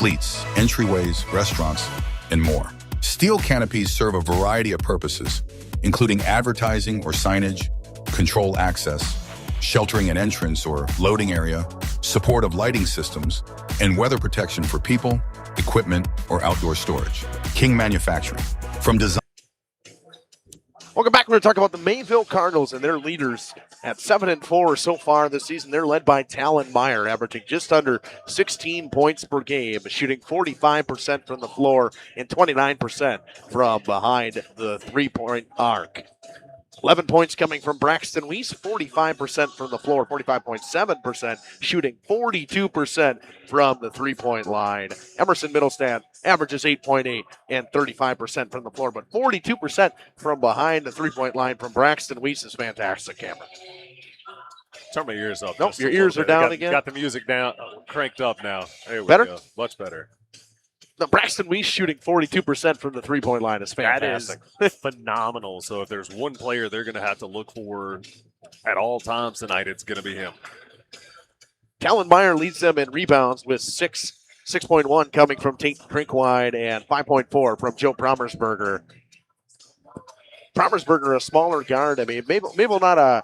fleets, entryways, restaurants, and more. Steel canopies serve a variety of purposes, including advertising or signage, control access, sheltering an entrance or loading area, support of lighting systems, and weather protection for people, equipment, or outdoor storage. King Manufacturing. From design. Welcome back. We're going to talk about the Mayville Cardinals and their leaders at 7-4 so far this season. They're led by Talon Meyer, averaging just under 16 points per game, shooting 45% from the floor and 29% from behind the three-point arc. 11 points coming from Braxton Weiss, 45% from the floor, 45.7%, shooting 42% from the three-point line. Emerson Middlestat averages 8.8 and 35% from the floor, but 42% from behind the three-point line from Braxton Weiss is fantastic, Cameron. Turn my ears up. Nope, your ears are down again. Got the music down, cranked up now. There we Better? go. Much better. The Braxton Weiss shooting 42% from the three-point line is fantastic. That is phenomenal. So if there's one player they're going to have to look for at all times tonight, it's going to be him. Talon Meyer leads them in rebounds with 6.1 coming from Tate Drinkwine and 5.4 from Joe Promersberger. Promersberger, a smaller guard. I mean, Mayville not a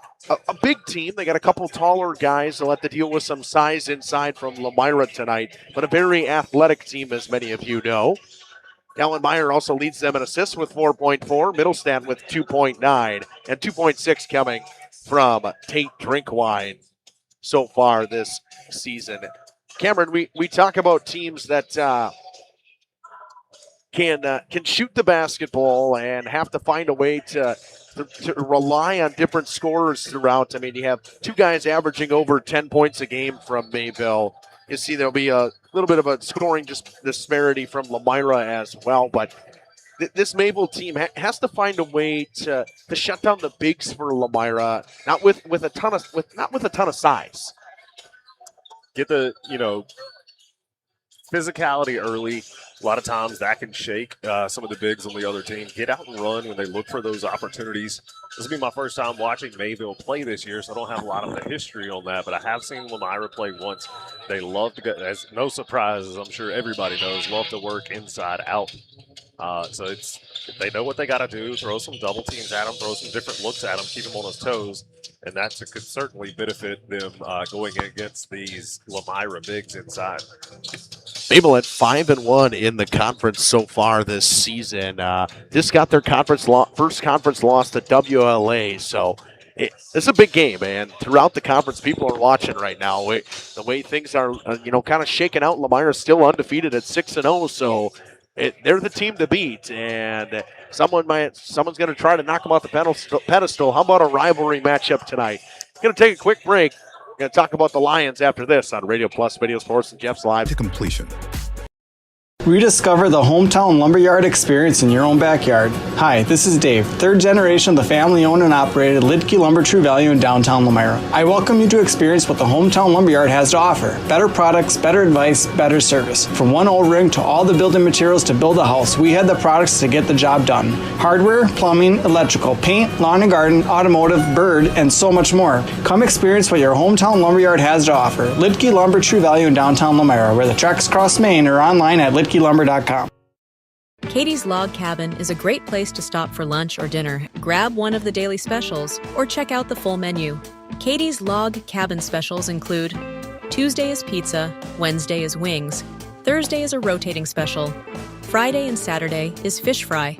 big team. They got a couple taller guys. They'll have to deal with some size inside from Lomira tonight, but a very athletic team, as many of you know. Talon Meyer also leads them in assists with 4.4, Middlestat with 2.9, and 2.6 coming from Tate Drinkwine so far this season. Cameron, we talk about teams that can shoot the basketball and have to find a way to rely on different scorers throughout. I mean, you have two guys averaging over 10 points a game from Mayville. You see there'll be a little bit of a scoring disparity from Lomira as well, but this Mayville team has to find a way to shut down the bigs for Lomira, not with a ton of size. Get the physicality early. A lot of times that can shake some of the bigs on the other team. Get out and run when they look for those opportunities. This will be my first time watching Mayville play this year, so I don't have a lot of the history on that, but I have seen Lomira play once. They love to go, as no surprises, I'm sure everybody knows, love to work inside out. So they know what they got to do, throw some double teams at him, throw some different looks at him, keep him on his toes, and that could certainly benefit them going against these Lomira bigs inside. Mayville at 5-1 in the conference so far this season. Just got their first conference loss to WLA, so it's a big game, and throughout the conference, people are watching right now. The way things are, kind of shaking out. Lomira is still undefeated at 6-0, so they're the team to beat, and someone's going to try to knock them off the pedestal. How about a rivalry matchup tonight? Going to take a quick break. We're going to talk about the Lions after this on Radio Plus Video Sports and Jeff's Live. To completion. Rediscover the hometown lumberyard experience in your own backyard. Hi, this is Dave, third generation of the family-owned and operated Lidke Lumber True Value in downtown Lomira. I welcome you to experience what the hometown lumberyard has to offer. Better products, better advice, better service. From one old ring to all the building materials to build a house, we had the products to get the job done. Hardware, plumbing, electrical, paint, lawn and garden, automotive, bird, and so much more. Come experience what your hometown lumberyard has to offer. Lidke Lumber True Value in downtown Lomira, where the tracks cross Main, or online at lidkelumber.com. Katie's Log Cabin is a great place to stop for lunch or dinner. Grab one of the daily specials or check out the full menu. Katie's Log Cabin specials include Tuesday is pizza, Wednesday is wings, Thursday is a rotating special, Friday and Saturday is fish fry,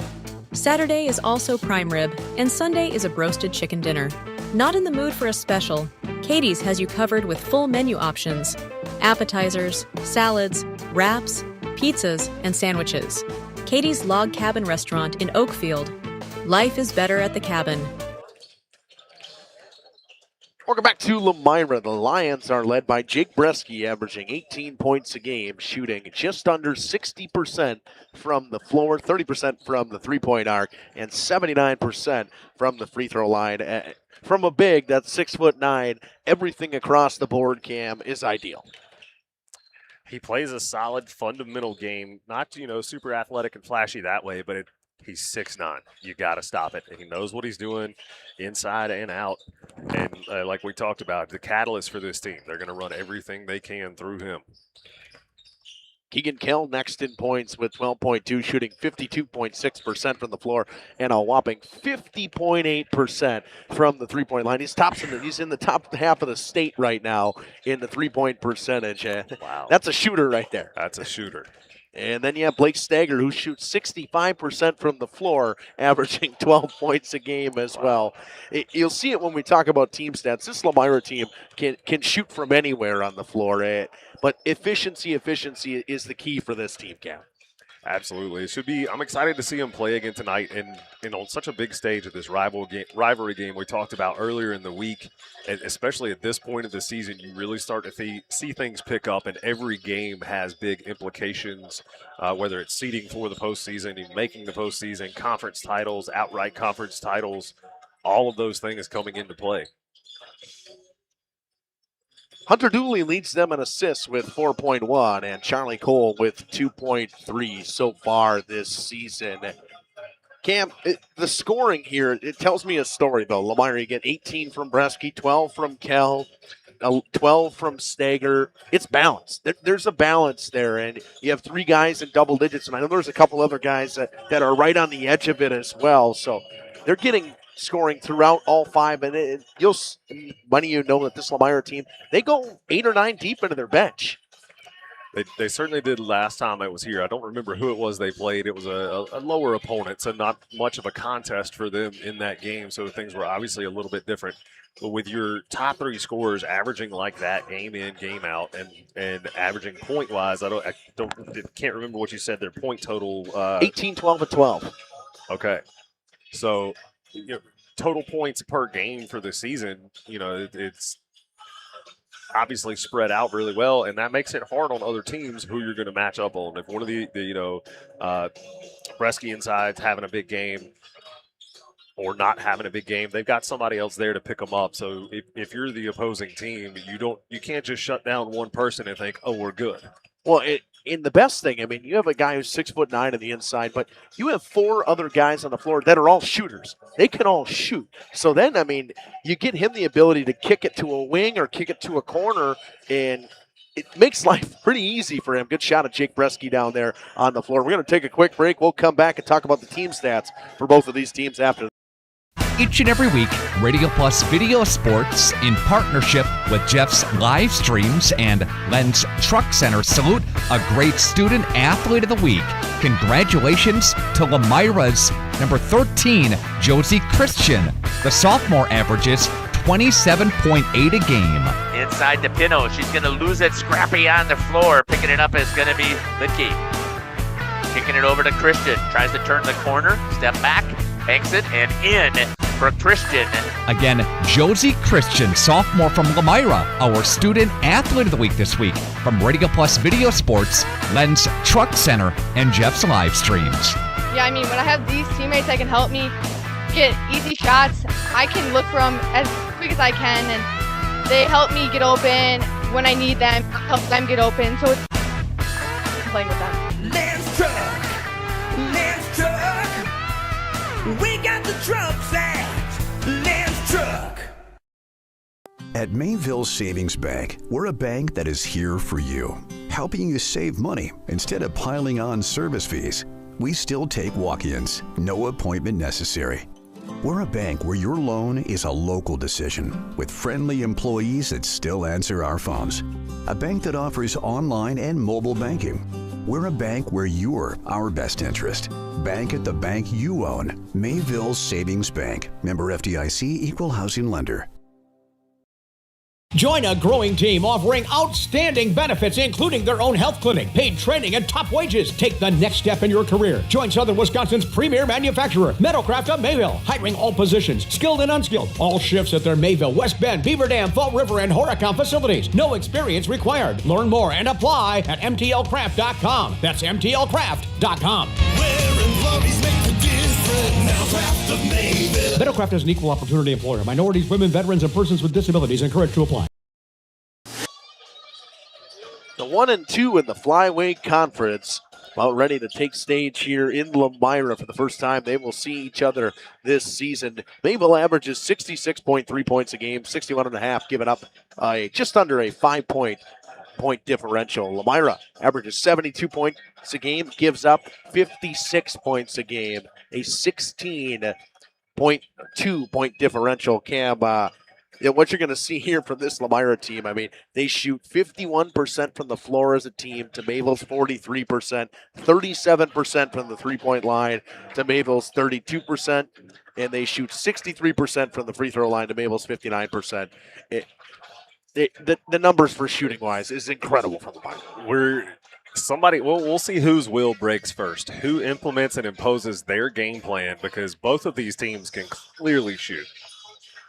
Saturday is also prime rib, and Sunday is a broasted chicken dinner. Not in the mood for a special? Katie's has you covered with full menu options, appetizers, salads, wraps, pizzas, and sandwiches. Katie's Log Cabin Restaurant in Oakfield. Life is better at the cabin. Welcome back to Lomira. The Lions are led by Jake Bresky, averaging 18 points a game, shooting just under 60% from the floor, 30% from the three-point arc, and 79% from the free throw line. From a big that's 6'9", everything across the board, Cam, is ideal. He plays a solid fundamental game, not super athletic and flashy that way, but he's 6'9". You got to stop it. And he knows what he's doing inside and out. And like we talked about, the catalyst for this team, they're going to run everything they can through him. Keegan Kell next in points with 12.2, shooting 52.6% from the floor and a whopping 50.8% from the three-point line. He's in the top half of the state right now in the three-point percentage. Wow. That's a shooter right there. That's a shooter. And then you have Blake Stager, who shoots 65% from the floor, averaging 12 points a game as well. You'll see it when we talk about team stats. This Lomira team can shoot from anywhere on the floor, but efficiency is the key for this team, Cam. Absolutely. It should be. I'm excited to see him play again tonight and on such a big stage at this rivalry game we talked about earlier in the week. And especially at this point of the season, you really start to see things pick up, and every game has big implications, whether it's seeding for the postseason, even making the postseason, conference titles, outright conference titles, all of those things coming into play. Hunter Dooley leads them in assists with 4.1 and Charlie Cole with 2.3 so far this season. Cam, the scoring here, it tells me a story, though. Lomira, you get 18 from Bresky, 12 from Kell, 12 from Stager. It's balanced. There's a balance there, and you have three guys in double digits, and I know there's a couple other guys that are right on the edge of it as well. So they're getting scoring throughout all five, and many of you know that this Lomira team, they go 8 or 9 deep into their bench. They certainly did last time I was here. I don't remember who it was they played. It was a lower opponent, so not much of a contest for them in that game, so things were obviously a little bit different. But with your top 3 scorers averaging like that game in, game out, and averaging point-wise, I can't remember what you said, their point total. 18, 12, and 12. Okay. So, total points per game for the season, it's obviously spread out really well, and that makes it hard on other teams who you're going to match up on. If one of the Bresky inside's having a big game or not having a big game, they've got somebody else there to pick them up. So if you're the opposing team, you can't just shut down one person and think, oh, we're good. Well, in the best thing, I mean, you have a guy who's 6'9" on the inside, but you have 4 other guys on the floor that are all shooters. They can all shoot. So then, I mean, you get him the ability to kick it to a wing or kick it to a corner, and it makes life pretty easy for him. Good shot at Jake Bresky down there on the floor. We're going to take a quick break. We'll come back and talk about the team stats for both of these teams after. Each and every week, Radio Plus Video Sports, in partnership with Jeff's Livestreams and Len's Truck Center, salute a great student athlete of the week. Congratulations to Lomira's number 13, Josie Christian. The sophomore averages 27.8 a game. Inside to Pino. She's going to lose it. Scrappy on the floor. Picking it up is going to be Lidke. Kicking it over to Christian. Tries to turn the corner. Step back. Banks it and in for Christian. Again, Josie Christian, sophomore from Lomira, our student athlete of the week this week from Radio Plus Video Sports, Len's Truck Center, and Jeff's Livestreams. Yeah, I mean, when I have these teammates that can help me get easy shots, I can look for them as quick as I can, and they help me get open when I need them, help them get open, so it's playing with them. Lance Truck! We got the trucks at Lance Truck. At Mayville Savings Bank, we're a bank that is here for you, helping you save money instead of piling on service fees. We still take walk-ins, no appointment necessary. We're a bank where your loan is a local decision with friendly employees that still answer our phones. A bank that offers online and mobile banking. We're a bank where you're our best interest. Bank at the bank you own. Mayville Savings Bank. Member FDIC, Equal Housing Lender. Join a growing team offering outstanding benefits, including their own health clinic, paid training, and top wages. Take the next step in your career. Join Southern Wisconsin's premier manufacturer, Metalcraft of Mayville, hiring all positions, skilled and unskilled. All shifts at their Mayville, West Bend, Beaver Dam, Fall River, and Horicon facilities. No experience required. Learn more and apply at MTLcraft.com. That's MTLcraft.com. Wearing glories make the difference. Metalcraft of Mayville. Metalcraft is an equal opportunity employer. Minorities, women, veterans, and persons with disabilities encouraged to apply. The 1 and 2 in the Flyweight Conference about ready to take stage here in Lomira for the first time. They will see each other this season. Mayville averages 66.3 points a game, 61.5, giving up just under a 5-point point differential. Lomira averages 72 points a game, gives up 56 points a game, a 16.2 point differential. Cam, what you're going to see here from this Lomira team, I mean, they shoot 51% from the floor as a team to Mayville's 43%, 37% from the three-point line to Mayville's 32%, and they shoot 63% from the free throw line to Mayville's 59%. The numbers for shooting-wise is incredible from the Lomira. We'll see whose will breaks first, who implements and imposes their game plan, because both of these teams can clearly shoot.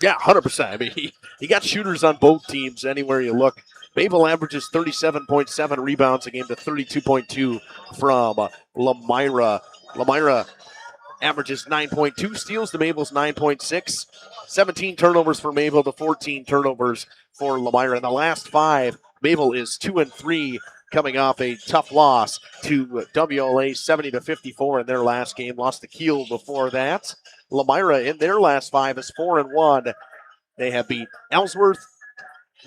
Yeah, 100%. I mean, he got shooters on both teams anywhere you look. Mayville averages 37.7 rebounds a game to 32.2 from Lomira. Lomira averages 9.2 steals to Mayville's 9.6. 17 turnovers for Mayville to 14 turnovers for Lomira. In the last 5, Mayville is 2-3, coming off a tough loss to WLA 70-54 in their last game. Lost to Kiel before that. Lomira in their last 5 is 4-1. They have beat Ellsworth,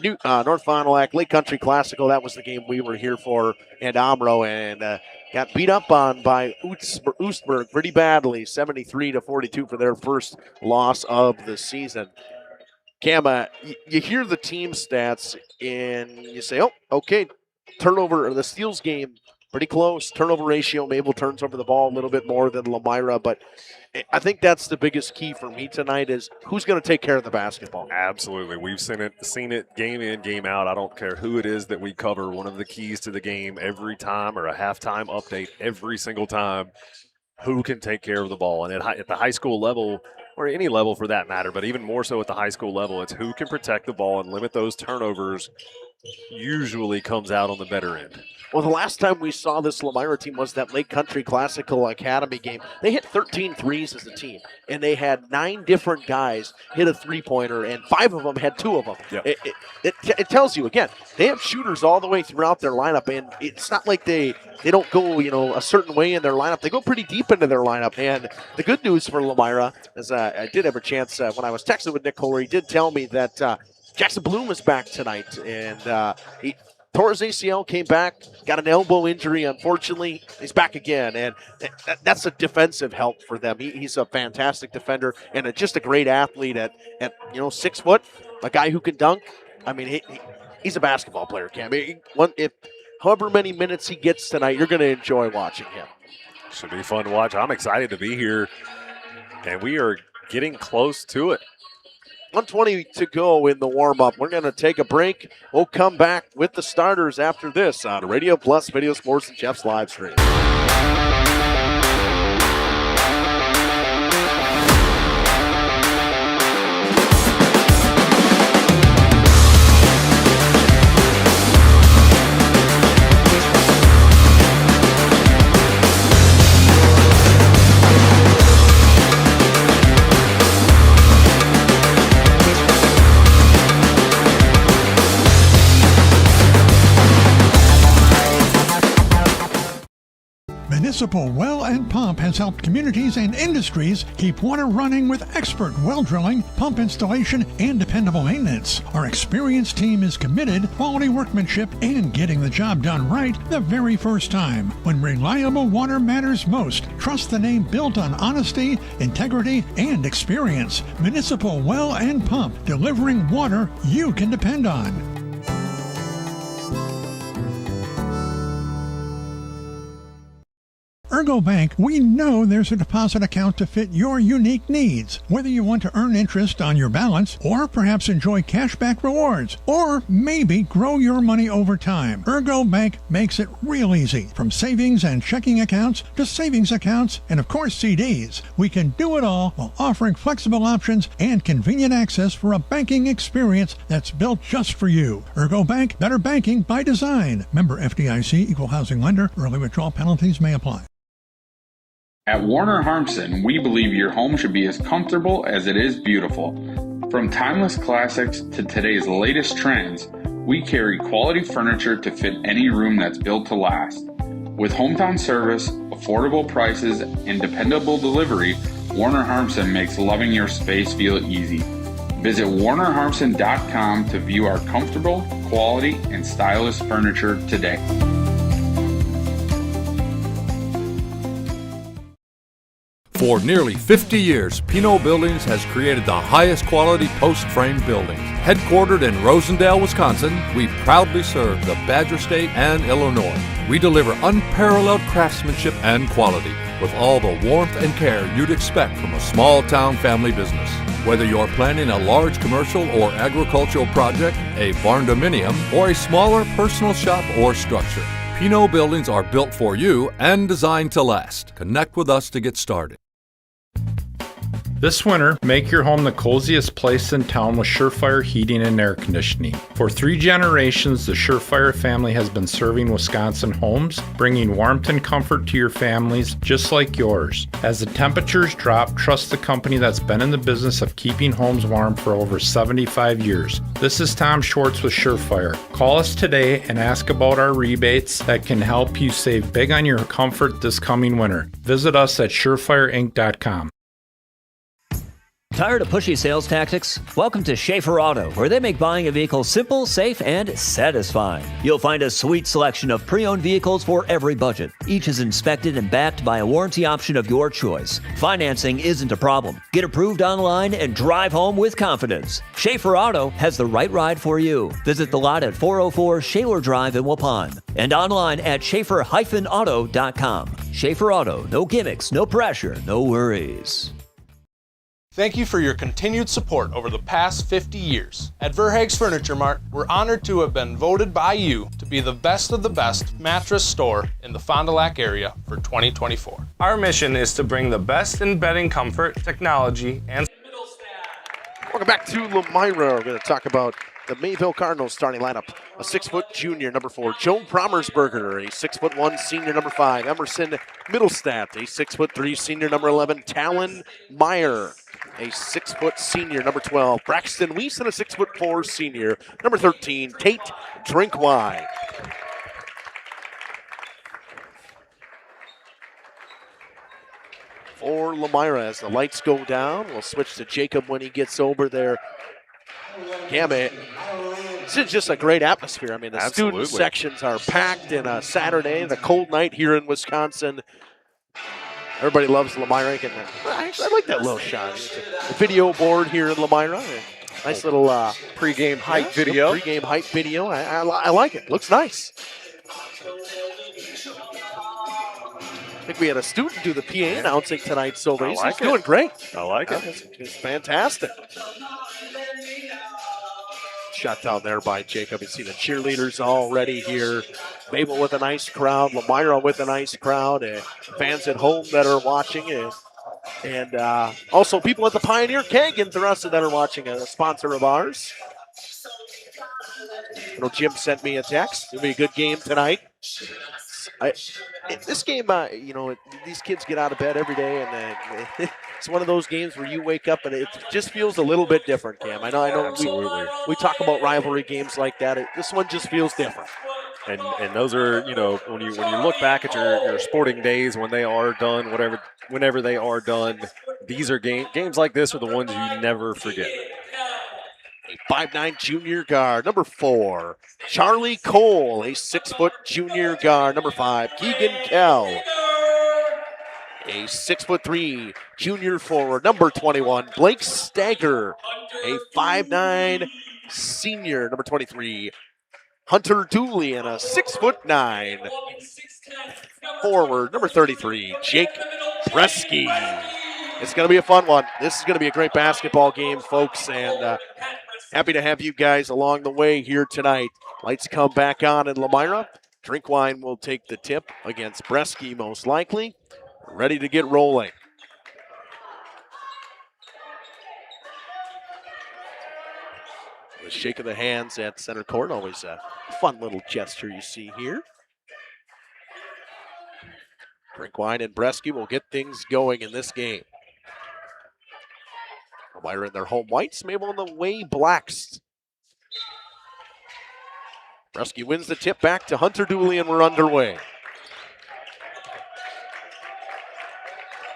North Fond du Lac, Lake Country Classical. That was the game we were here for, and Amro, and got beat up on by Oostburg pretty badly, 73-42 for their first loss of the season. Cam, you hear the team stats and you say, oh, okay, turnover or the steals game, pretty close. Turnover ratio, Mayville turns over the ball a little bit more than Lomira, but I think that's the biggest key for me tonight is who's going to take care of the basketball. Absolutely. We've seen it game in, game out. I don't care who it is that we cover. One of the keys to the game every time, or a halftime update every single time, who can take care of the ball. And at the high school level, or any level for that matter, but even more so at the high school level, it's who can protect the ball and limit those turnovers usually comes out on the better end. Well, the last time we saw this Lomira team was that Lake Country Classical Academy game. They hit 13 threes as a team, and they had 9 different guys hit a three-pointer, and 5 of them had 2 of them. Yep. It tells you, again, they have shooters all the way throughout their lineup, and it's not like they don't go, a certain way in their lineup. They go pretty deep into their lineup, and the good news for Lomira is I did have a chance when I was texting with Nick Kohler. He did tell me that Jackson Bloom is back tonight, and he tore his ACL, came back, got an elbow injury, unfortunately. He's back again, and that's a defensive help for them. He's a fantastic defender and just a great athlete at 6 foot, a guy who can dunk. I mean, he's a basketball player, Cam. If however many minutes he gets tonight, you're going to enjoy watching him. Should be fun to watch. I'm excited to be here, and we are getting close to it. 1:20 to go in the warm-up. We're going to take a break. We'll come back with the starters after this on Radio Plus Video Sports and Jeff's live stream. Municipal Well and Pump has helped communities and industries keep water running with expert well drilling, pump installation, and dependable maintenance. Our experienced team is committed, quality workmanship, and getting the job done right the very first time. When reliable water matters most, trust the name built on honesty, integrity, and experience. Municipal Well and Pump, delivering water you can depend on. Ergo Bank, we know there's a deposit account to fit your unique needs. Whether you want to earn interest on your balance, or perhaps enjoy cashback rewards, or maybe grow your money over time, Ergo Bank makes it real easy. From savings and checking accounts to savings accounts and, of course, CDs. We can do it all while offering flexible options and convenient access for a banking experience that's built just for you. Ergo Bank, better banking by design. Member FDIC, equal housing lender. Early withdrawal penalties may apply. At Warner Harmson, we believe your home should be as comfortable as it is beautiful. From timeless classics to today's latest trends, we carry quality furniture to fit any room that's built to last. With hometown service, affordable prices, and dependable delivery, Warner Harmson makes loving your space feel easy. Visit WarnerHarmson.com to view our comfortable, quality, and stylish furniture today. For nearly 50 years, Pinot Buildings has created the highest quality post-frame buildings. Headquartered in Rosendale, Wisconsin, we proudly serve the Badger State and Illinois. We deliver unparalleled craftsmanship and quality with all the warmth and care you'd expect from a small-town family business. Whether you're planning a large commercial or agricultural project, a barn-dominium, or a smaller personal shop or structure, Pinot Buildings are built for you and designed to last. Connect with us to get started. This winter, make your home the coziest place in town with Surefire Heating and Air Conditioning. For 3 generations, the Surefire family has been serving Wisconsin homes, bringing warmth and comfort to your families just like yours. As the temperatures drop, trust the company that's been in the business of keeping homes warm for over 75 years. This is Tom Schwartz with Surefire. Call us today and ask about our rebates that can help you save big on your comfort this coming winter. Visit us at surefireinc.com. Tired of pushy sales tactics? Welcome to Schaefer Auto, where they make buying a vehicle simple, safe, and satisfying. You'll find a sweet selection of pre-owned vehicles for every budget. Each is inspected and backed by a warranty option of your choice. Financing isn't a problem. Get approved online and drive home with confidence. Schaefer Auto has the right ride for you. Visit the lot at 404 Shaler Drive in Waupun and online at schaefer-auto.com. Schaefer Auto, no gimmicks, no pressure, no worries. Thank you for your continued support over the past 50 years. At Verhaeg's Furniture Mart, we're honored to have been voted by you to be the best of the best mattress store in the Fond du Lac area for 2024. Our mission is to bring the best in bedding comfort, technology, and... Welcome back to Lomira. We're going to talk about the Mayville Cardinals starting lineup. A 6-foot junior, number 4, Joe Promersberger. A 6'1" senior, number 5, Emerson Middlestat. A 6'3" senior, number 11, Talon Meyer. A 6-foot senior, number 12, Braxton Weiss, and a 6'4" senior, number 13, Tate Drinkwine. For Lomira, as the lights go down, we'll switch to Jacob when he gets over there. This is just a great atmosphere. I mean, the student sections are packed in a Saturday, the cold night here in Wisconsin. Everybody loves Lomira. And I like that little shot. The video board here in Lomira. Nice little pregame hype video. Pregame hype video. I like it. Looks nice. I think we had a student do the PA announcing tonight, so he's doing great. I like it. It's fantastic. Shot down there by Jacob. You see the cheerleaders already here. Mayville with a nice crowd. Lomira with a nice crowd. Fans at home that are watching it. And also people at the Pioneer Keg interested that are watching, a sponsor of ours. Jim sent me a text. It'll be a good game tonight. This game, these kids get out of bed every day, and it's one of those games where you wake up and it just feels a little bit different, Cam. I know we talk about rivalry games like that. This one just feels different. And those are, when you look back at your sporting days when they are done, whenever they are done, these are games like this are the ones you never forget. A 5'9" junior guard, number 4, Charlie Cole. A 6-foot junior guard, number 5, Keegan Kell. A 6'3" junior forward, number 21, Blake Stagger. A 5'9" senior, number 23, Hunter Dooley. And a 6'9" forward, number 33, Jake Bresky. It's going to be a fun one. This is going to be a great basketball game, folks, and happy to have you guys along the way here tonight. Lights come back on in Lomira. Drinkwine will take the tip against Bresky, most likely. Ready to get rolling. The shake of the hands at center court, always a fun little gesture you see here. Drinkwine and Bresky will get things going in this game. Lomira in their home whites, Mayville in the way blacks. Bresky wins the tip back to Hunter Dooley, and we're underway.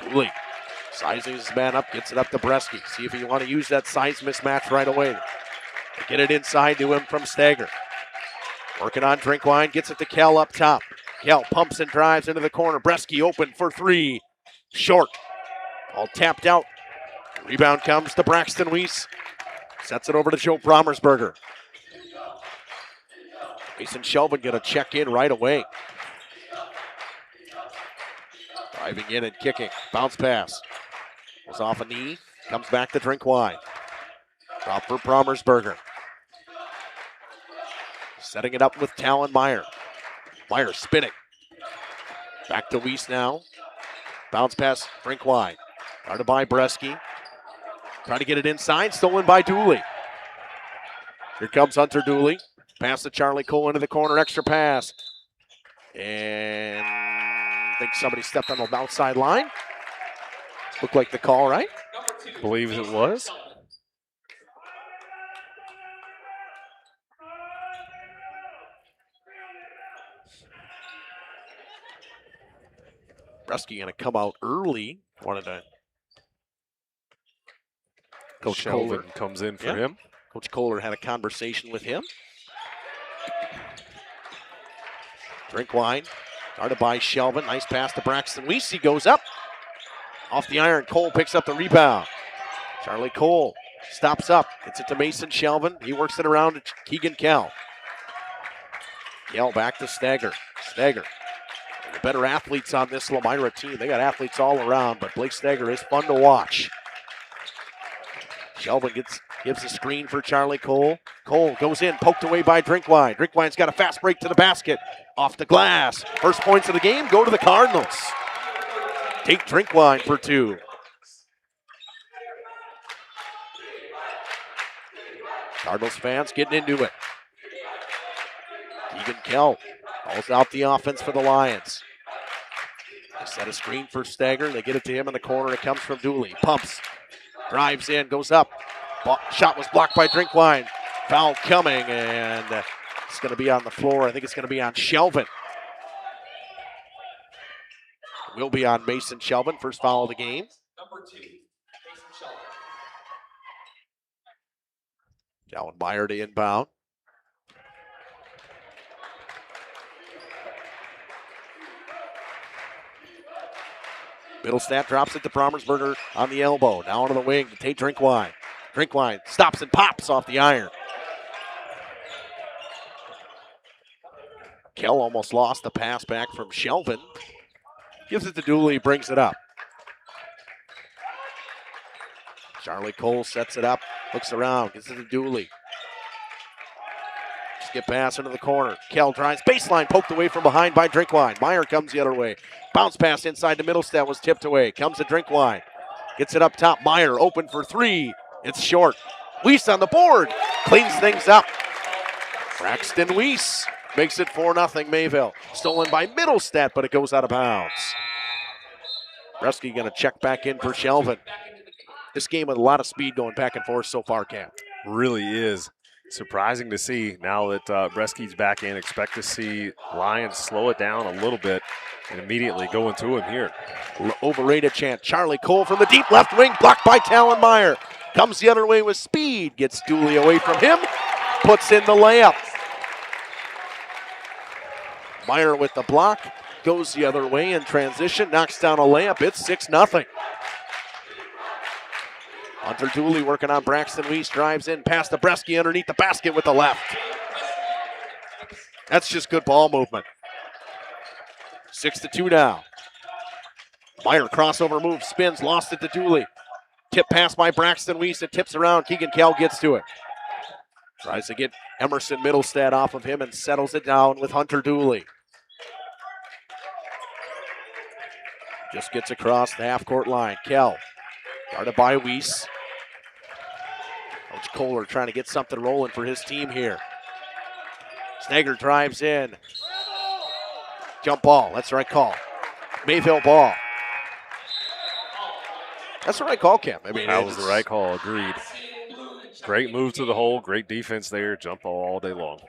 Dooley Sizing his man up, gets it up to Bresky. See if you want to use that size mismatch right away. Get it inside to him from Stager. Working on Drinkwine, gets it to Kell up top. Kell pumps and drives into the corner. Bresky open for three. Short. All tapped out. Rebound comes to Braxton Weiss. Sets it over to Joe Brommersberger. Mason Shelvin going to check in right away. Driving in and kicking. Bounce pass. Was off a knee. Comes back to Drinkwine. Drop for Brommersberger. Setting it up with Talon Meyer. Meyer spinning. Back to Weiss now. Bounce pass, Drinkwine. Guarded by Bresky. Trying to get it inside, stolen by Dooley. Here comes Hunter Dooley. Pass to Charlie Cole into the corner, extra pass. And I think somebody stepped on the outside line. Looked like the call, right? Believes it was. Bresky going to come out early. Wanted to. Coach Shelvin Kohler comes in for him. Coach Kohler had a conversation with him. Drinkwine, guarded by Shelvin. Nice pass to Braxton Weiss. He goes up. Off the iron, Cole picks up the rebound. Charlie Cole stops up. Gets it to Mason Shelvin. He works it around to Keegan Kell. Kell back to Stager. Stager. The better athletes on this Lomira team. They got athletes all around, but Blake Stager is fun to watch. Shelvin gives a screen for Charlie Cole. Cole goes in, poked away by Drinkwine. Drinkwine's got a fast break to the basket. Off the glass. First points of the game go to the Cardinals. Take Drinkwine for two. Cardinals fans getting into it. Keegan Kell calls out the offense for the Lions. They set a screen for Stager. They get it to him in the corner. It comes from Dooley. Pumps. Drives in. Goes up. Shot was blocked by Drinkwine. Foul coming, and it's going to be on the floor. I think it's going to be on Shelvin. Will be on Mason Shelvin. First foul of the game. Number 2, Mason Shelvin. Talon Meyer to inbound. Middlestat drops it to Brommersberger on the elbow. Now onto the wing to Tate Drinkwine. Drinkwine stops and pops off the iron. Kell almost lost the pass back from Shelvin. Gives it to Dooley, brings it up. Charlie Cole sets it up, looks around, gives it to Dooley. Skip pass into the corner. Kell drives baseline, poked away from behind by Drinkwine. Meyer comes the other way. Bounce pass inside to Middlestat was tipped away. Comes to Drinkwine. Gets it up top. Meyer open for three. It's short. Weiss on the board. Cleans things up. Braxton Weiss makes it 4-0 Mayville. Stolen by Middlestat, but it goes out of bounds. Bresky going to check back in for Shelvin. This game with a lot of speed going back and forth so far, Cam. Really is. Surprising to see now that Bresky's back in. Expect to see Lions slow it down a little bit and immediately go into him here. Overrated chant. Charlie Cole from the deep left wing, blocked by Talon Meyer. Comes the other way with speed. Gets Dooley away from him. Puts in the layup. Meyer with the block. Goes the other way in transition. Knocks down a layup. It's 6-0. Hunter Dooley working on Braxton Weiss. Drives in past the Bresky underneath the basket with the left. That's just good ball movement. 6-2 now. Meyer crossover move, spins, lost it to Dooley. Tip pass by Braxton Weiss. It tips around. Keegan Kell gets to it. Tries to get Emerson Middlestat off of him and settles it down with Hunter Dooley. Just gets across the half-court line. Kell, guarded by Weiss. Coach Kohler trying to get something rolling for his team here. Stager drives in. Jump ball, that's the right call. Mayville ball. That's the right call, Cam. I mean, that was the right call, agreed. Great move to the hole, great defense there, jump ball all day long.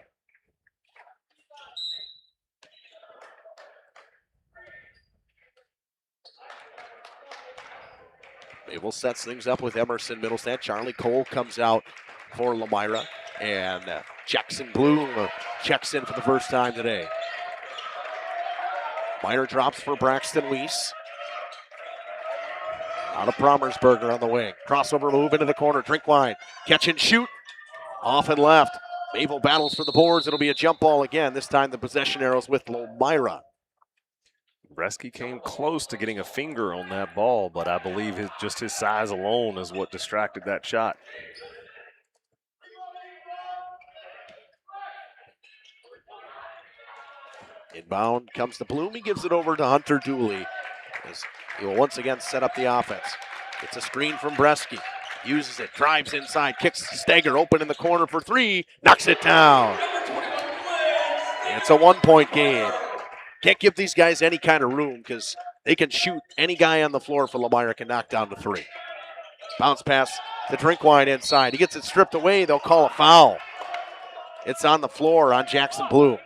Mayville sets things up with Emerson Middlestat. Charlie Cole comes out for Lomira. And Jackson Bloom checks in for the first time today. Meyer drops for Braxton Weiss. Out of Promersberger on the wing. Crossover move into the corner. Drinkwine. Catch and shoot. Off and left. Mayville battles for the boards. It'll be a jump ball again. This time the possession arrows with Lomira. Bresky came close to getting a finger on that ball, but I believe just his size alone is what distracted that shot. Inbound comes to Bloom. He gives it over to Hunter Dooley. As he will once again set up the offense. It's a screen from Bresky. Uses it, drives inside, kicks Steger open in the corner for three, knocks it down. It's a 1-point game. Can't give these guys any kind of room because they can shoot. Any guy on the floor for Lomira can knock down to three. Bounce pass to Drinkwine inside. He gets it stripped away. They'll call a foul. It's on the floor on Jackson Bloom.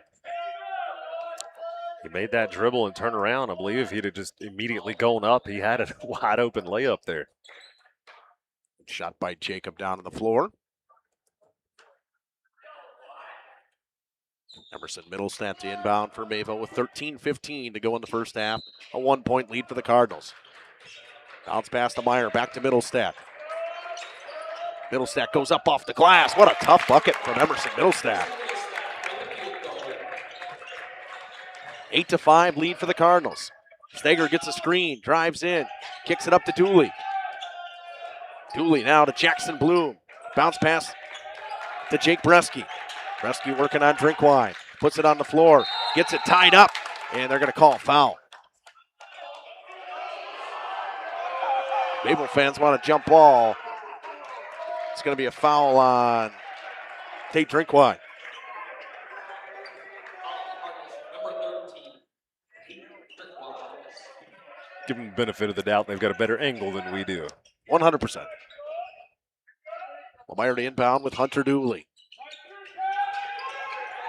He made that dribble and turn around. I believe if he'd have just immediately gone up, he had a wide open layup there. Shot by Jacob down on the floor. Emerson Middlestat to inbound for Mayville with 13:15 to go in the first half. A 1-point lead for the Cardinals. Bounce pass to Meyer, back to Middlestat. Middlestat goes up off the glass. What a tough bucket from Emerson Middlestat. 8-5 lead for the Cardinals. Steger gets a screen, drives in, kicks it up to Dooley. Dooley now to Jackson Bloom. Bounce pass to Jake Bresky. Bresky working on Drinkwine. Puts it on the floor, gets it tied up, and they're going to call a foul. Mayville fans want a jump ball. It's going to be a foul on Tate Drinkwine. Give them the benefit of the doubt. They've got a better angle than we do. 100%. Lomira to inbound with Hunter Dooley.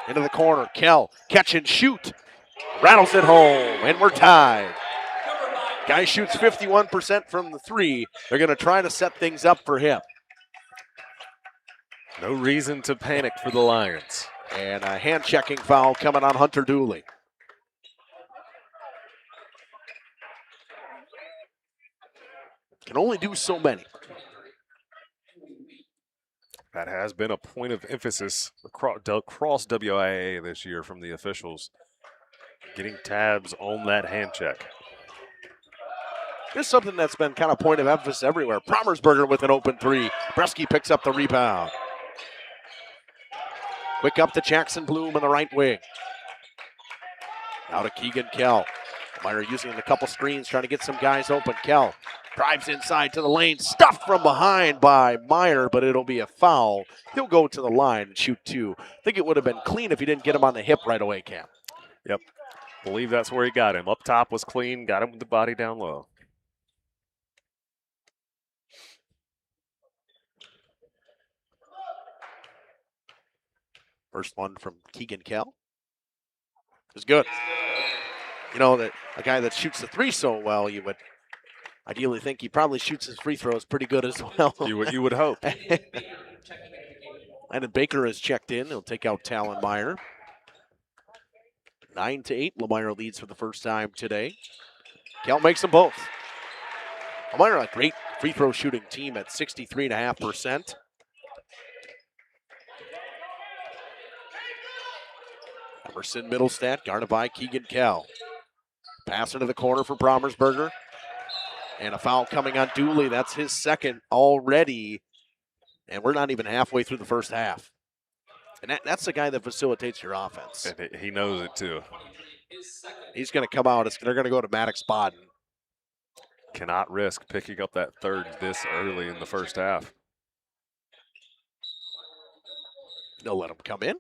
Into the corner. Kell, catch and shoot. Rattles it home, and we're tied. Guy shoots 51% from the three. They're going to try to set things up for him. No reason to panic for the Lions. And a hand-checking foul coming on Hunter Dooley. Can only do so many. That has been a point of emphasis across WIAA this year from the officials. Getting tabs on that hand check. This is something that's been kind of point of emphasis everywhere. Promersberger with an open three. Bresky picks up the rebound. Quick up to Jackson Bloom in the right wing. Now to Keegan Kell. Meyer using a couple screens, trying to get some guys open. Kell drives inside to the lane, stuffed from behind by Meyer, but it'll be a foul. He'll go to the line and shoot two. I think it would have been clean if he didn't get him on the hip right away, Cam. Yep. Believe that's where he got him. Up top was clean, got him with the body down low. First one from Keegan Kell. It's good. You know, that a guy that shoots the three so well, you would ideally think he probably shoots his free throws pretty good as well. You would hope. And then Baker has checked in. He'll take out Talon Meyer. 9-8. Lomira leads for the first time today. Kell makes them both. Lomira, a great free throw shooting team at 63.5%. Emerson Middlestat, guarded by Keegan Kell. Pass into the corner for Promersberger. And a foul coming on Dooley. That's his second already. And we're not even halfway through the first half. And that's the guy that facilitates your offense. And he knows it too. He's going to come out. They're going to go to Maddox Bodden. Cannot risk picking up that third this early in the first half. They'll let him come in.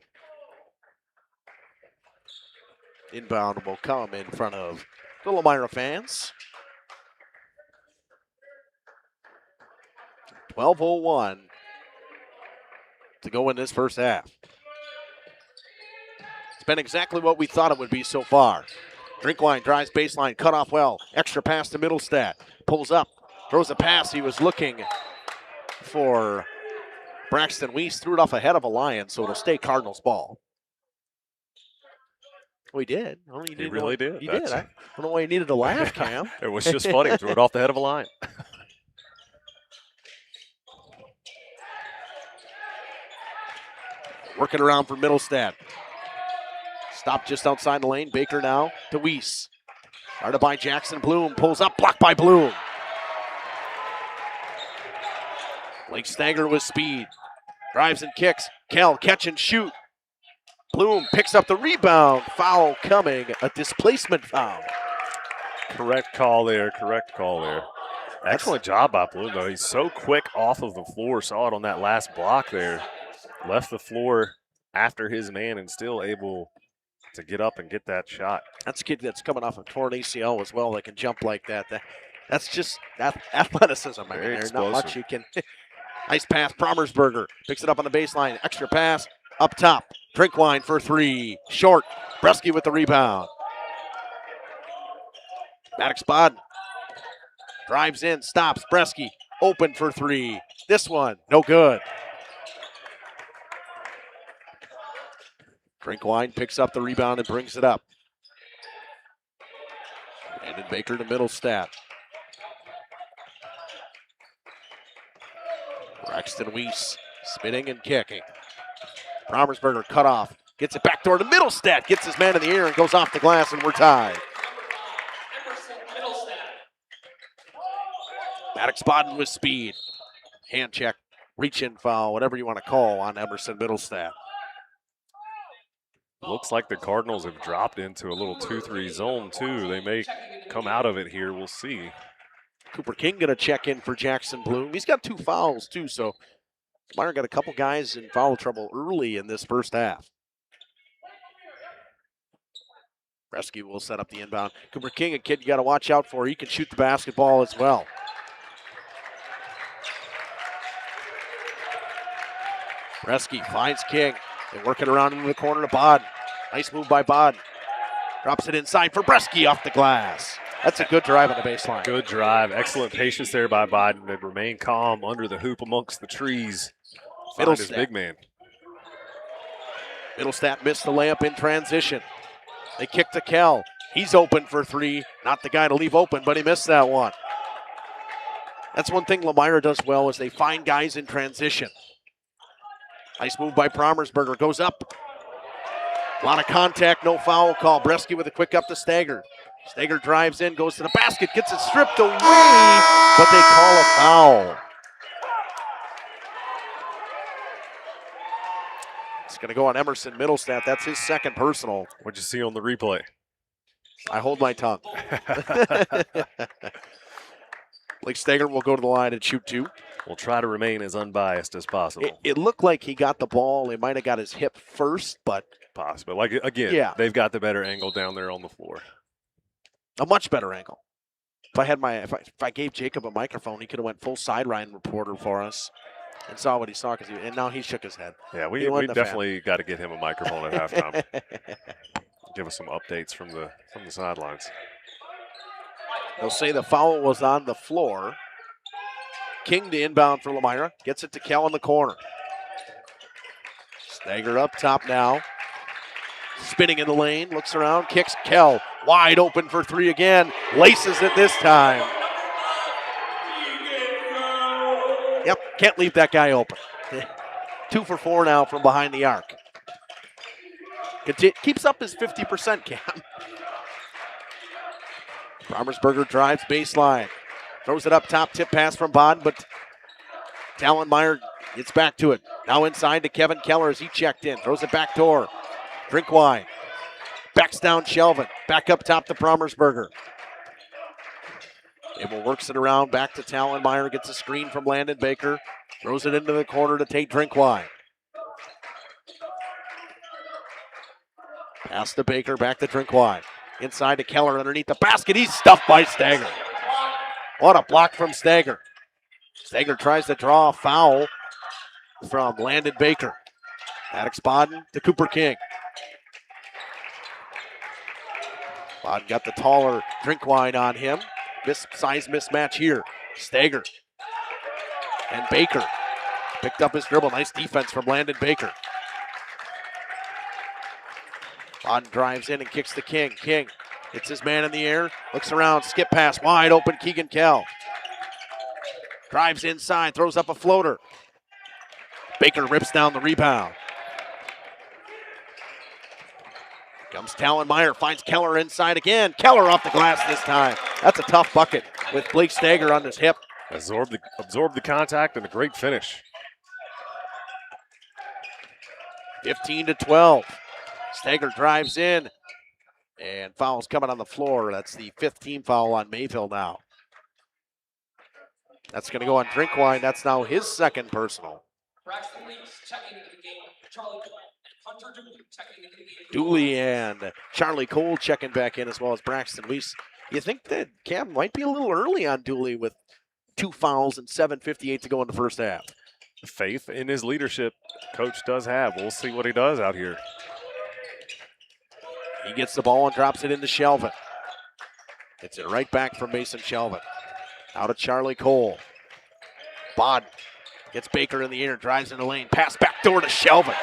Inbound will come in front of the Lomira fans. 12:01 to go in this first half. It's been exactly what we thought it would be so far. Drinkwine drives baseline, cut off well. Extra pass to Middlestat. Pulls up, Throws a pass. He was looking for Braxton Weiss. Threw it off ahead of a Lion, so it'll stay Cardinals ball. Oh, he did. Oh, He really did. He did. I don't know why he needed to laugh, Cam. It was just funny. Threw it off the head of a Lion. Working around for Middlestad. Stopped just outside the lane. Baker now to Weiss. Started by Jackson Bloom. Pulls up. Blocked by Bloom. Blake Stanger with speed. Drives and kicks. Kell catch and shoot. Bloom picks up the rebound. Foul coming. A displacement foul. Correct call there. Excellent job by Bloom, though. He's so quick off of the floor. Saw it on that last block there. Left the floor after his man and still able to get up and get that shot. That's a kid that's coming off a torn ACL as well. That can jump like that. That's just athleticism. I mean, there's not much you can. Nice pass. Promersberger picks it up on the baseline. Extra pass up top. Drinkwine for three. Short. Bresky with the rebound. Maddox Bodden drives in. Stops. Bresky open for three. This one, no good. Drinkwine picks up the rebound and brings it up. Brandon Baker to Middlestad. Braxton Weiss spinning and kicking. Promersberger cut off. Gets it back door to Middlestad. Gets his man in the air and goes off the glass, and we're tied. Maddox Bodden with speed. Hand check, reach in foul, whatever you want to call on Emerson Middlestad. Looks like the Cardinals have dropped into a little 2-3 zone, too. They may come out of it here. We'll see. Cooper King going to check in for Jackson Bloom. He's got 2 fouls, too, so Meyer got a couple guys in foul trouble early in this first half. Bresky will set up the inbound. Cooper King, a kid you got to watch out for. He can shoot the basketball as well. Bresky finds King. They're working around into the corner to Bodden. Nice move by Bodden. Drops it inside for Bresky off the glass. That's a good drive on the baseline. Good drive. Excellent patience there by Bodden to remain calm under the hoop amongst the trees. Find his big man. Middlestat missed the layup in transition. They kick to Kell. He's open for three. Not the guy to leave open, but he missed that one. That's one thing Lomira does well is they find guys in transition. Nice move by Promersberger. Goes up. A lot of contact, no foul call. Bresky with a quick up to Stager. Stager drives in, goes to the basket, gets it stripped away, but they call a foul. It's going to go on Emerson Middlestat. That's his second personal. What'd you see on the replay? I hold my tongue. Blake Stager will go to the line and shoot 2. We'll try to remain as unbiased as possible. It looked like he got the ball. He might have got his hip first, but. Possible. Like, again, they've got the better angle down there on the floor. A much better angle. If I gave Jacob a microphone, he could have went full sideline reporter for us and saw what he saw. And now he shook his head. Yeah, we definitely got to get him a microphone at halftime. Give us some updates from the sidelines. They'll say the foul was on the floor. King to inbound for Lomira. Gets it to Kell in the corner. Stager up top now. Spinning in the lane. Looks around. Kicks Kell. Wide open for three again. Laces it this time. Yep, can't leave that guy open. 2 for 4 now from behind the arc. Keeps up his 50%, Cam. Promersberger drives baseline. Throws it up top, tip pass from Bond, but Talonmeyer gets back to it. Now inside to Kevin Keller as he checked in. Throws it back door. Drinkwine. Backs down Shelvin. Back up top to Promersberger. Abel works it around. Back to Talonmeyer. Gets a screen from Landon Baker. Throws it into the corner to Tate Drinkwine. Pass to Baker. Back to Drinkwine. Inside to Keller underneath the basket. He's stuffed by Stager. What a block from Stager. Stager tries to draw a foul from Landon Baker. Maddox Bodden to Cooper King. Bodden got the taller Drinkwine on him. Size mismatch here. Stager. And Baker picked up his dribble. Nice defense from Landon Baker. Bodden drives in and kicks to King. King hits his man in the air, looks around, skip pass, wide open, Keegan Kell. Drives inside, throws up a floater. Baker rips down the rebound. Comes Talon Meyer, finds Keller inside again. Keller off the glass this time. That's a tough bucket with Blake Stager on his hip. Absorb the contact and a great finish. 15-12. Stager drives in, and foul's coming on the floor. That's the 5th team foul on Mayville now. That's going to go on Drinkwine. That's now his 2nd personal. Dooley and Charlie Cole checking back in, as well as Braxton Weiss. You think that Cam might be a little early on Dooley with 2 fouls and 7:58 to go in the first half. Faith in his leadership, coach does have. We'll see what he does out here. He gets the ball and drops it into Shelvin. Gets it right back from Mason Shelvin. Out of Charlie Cole. Bod gets Baker in the air, drives in the lane, pass back door to Shelvin.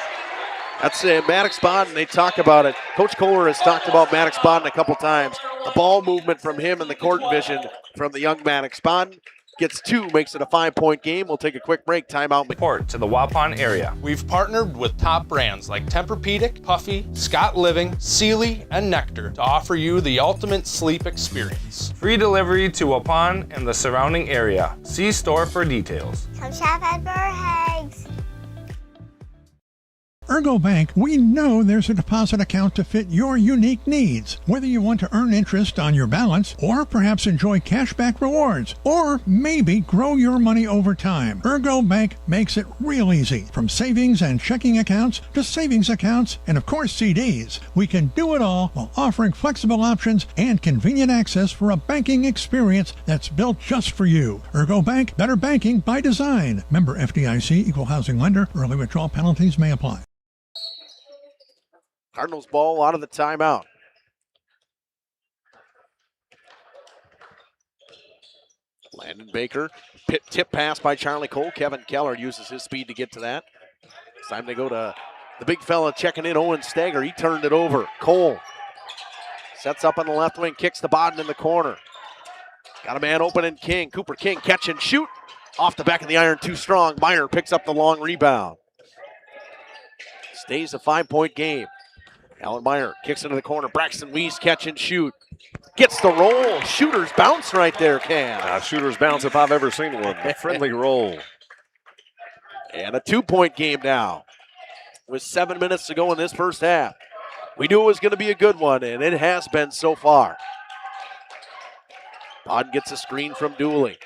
That's Maddox Bodden. They talk about it. Coach Kohler has talked about Maddox Bodden a couple times. The ball movement from him and the court vision from the young Maddox Bodden. Gets 2, makes it a 5-point game. We'll take a quick break. Timeout. Report to the Waupun area. We've partnered with top brands like Tempur-Pedic, Puffy, Scott Living, Sealy, and Nectar to offer you the ultimate sleep experience. Free delivery to Waupun and the surrounding area. See store for details. Come shop at Burhags. Ergo Bank, we know there's a deposit account to fit your unique needs. Whether you want to earn interest on your balance, or perhaps enjoy cashback rewards, or maybe grow your money over time, Ergo Bank makes it real easy. From savings and checking accounts to savings accounts and, of course, CDs. We can do it all while offering flexible options and convenient access for a banking experience that's built just for you. Ergo Bank, better banking by design. Member FDIC, equal housing lender. Early withdrawal penalties may apply. Cardinals ball out of the timeout. Landon Baker, tip pass by Charlie Cole. Kevin Keller uses his speed to get to that. It's time to go to the big fella checking in, Owen Stager. He turned it over. Cole sets up on the left wing, kicks the Bodden in the corner. Got a man open in King. Cooper King catch and shoot. Off the back of the iron, too strong. Meyer picks up the long rebound. Stays a 5-point game. Alan Meyer kicks into the corner. Braxton Weiss catch and shoot. Gets the roll. Shooter's bounce right there, Cam. Shooter's bounce if I've ever seen one. A friendly roll. And a 2-point game now with 7 minutes to go in this first half. We knew it was going to be a good one, and it has been so far. Bodden gets a screen from Dooley.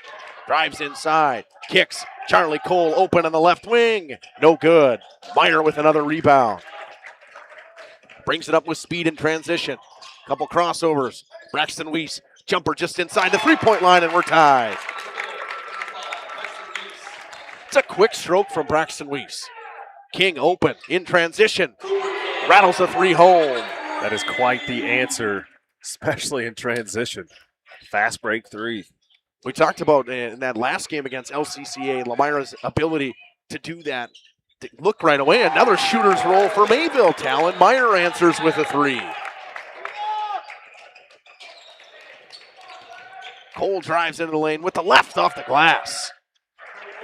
Drives inside. Kicks. Charlie Cole open on the left wing. No good. Meyer with another rebound. Brings it up with speed in transition. Couple crossovers. Braxton Weiss, jumper just inside the 3-point line, and we're tied. It's a quick stroke from Braxton Weiss. King open in transition. Rattles a 3 home. That is quite the answer, especially in transition. Fast break 3. We talked about in that last game against LCCA, Lomira's ability to do that. Look right away, another shooter's roll for Mayville. Talon Meyer answers with a 3. Cole drives into the lane with the left off the glass.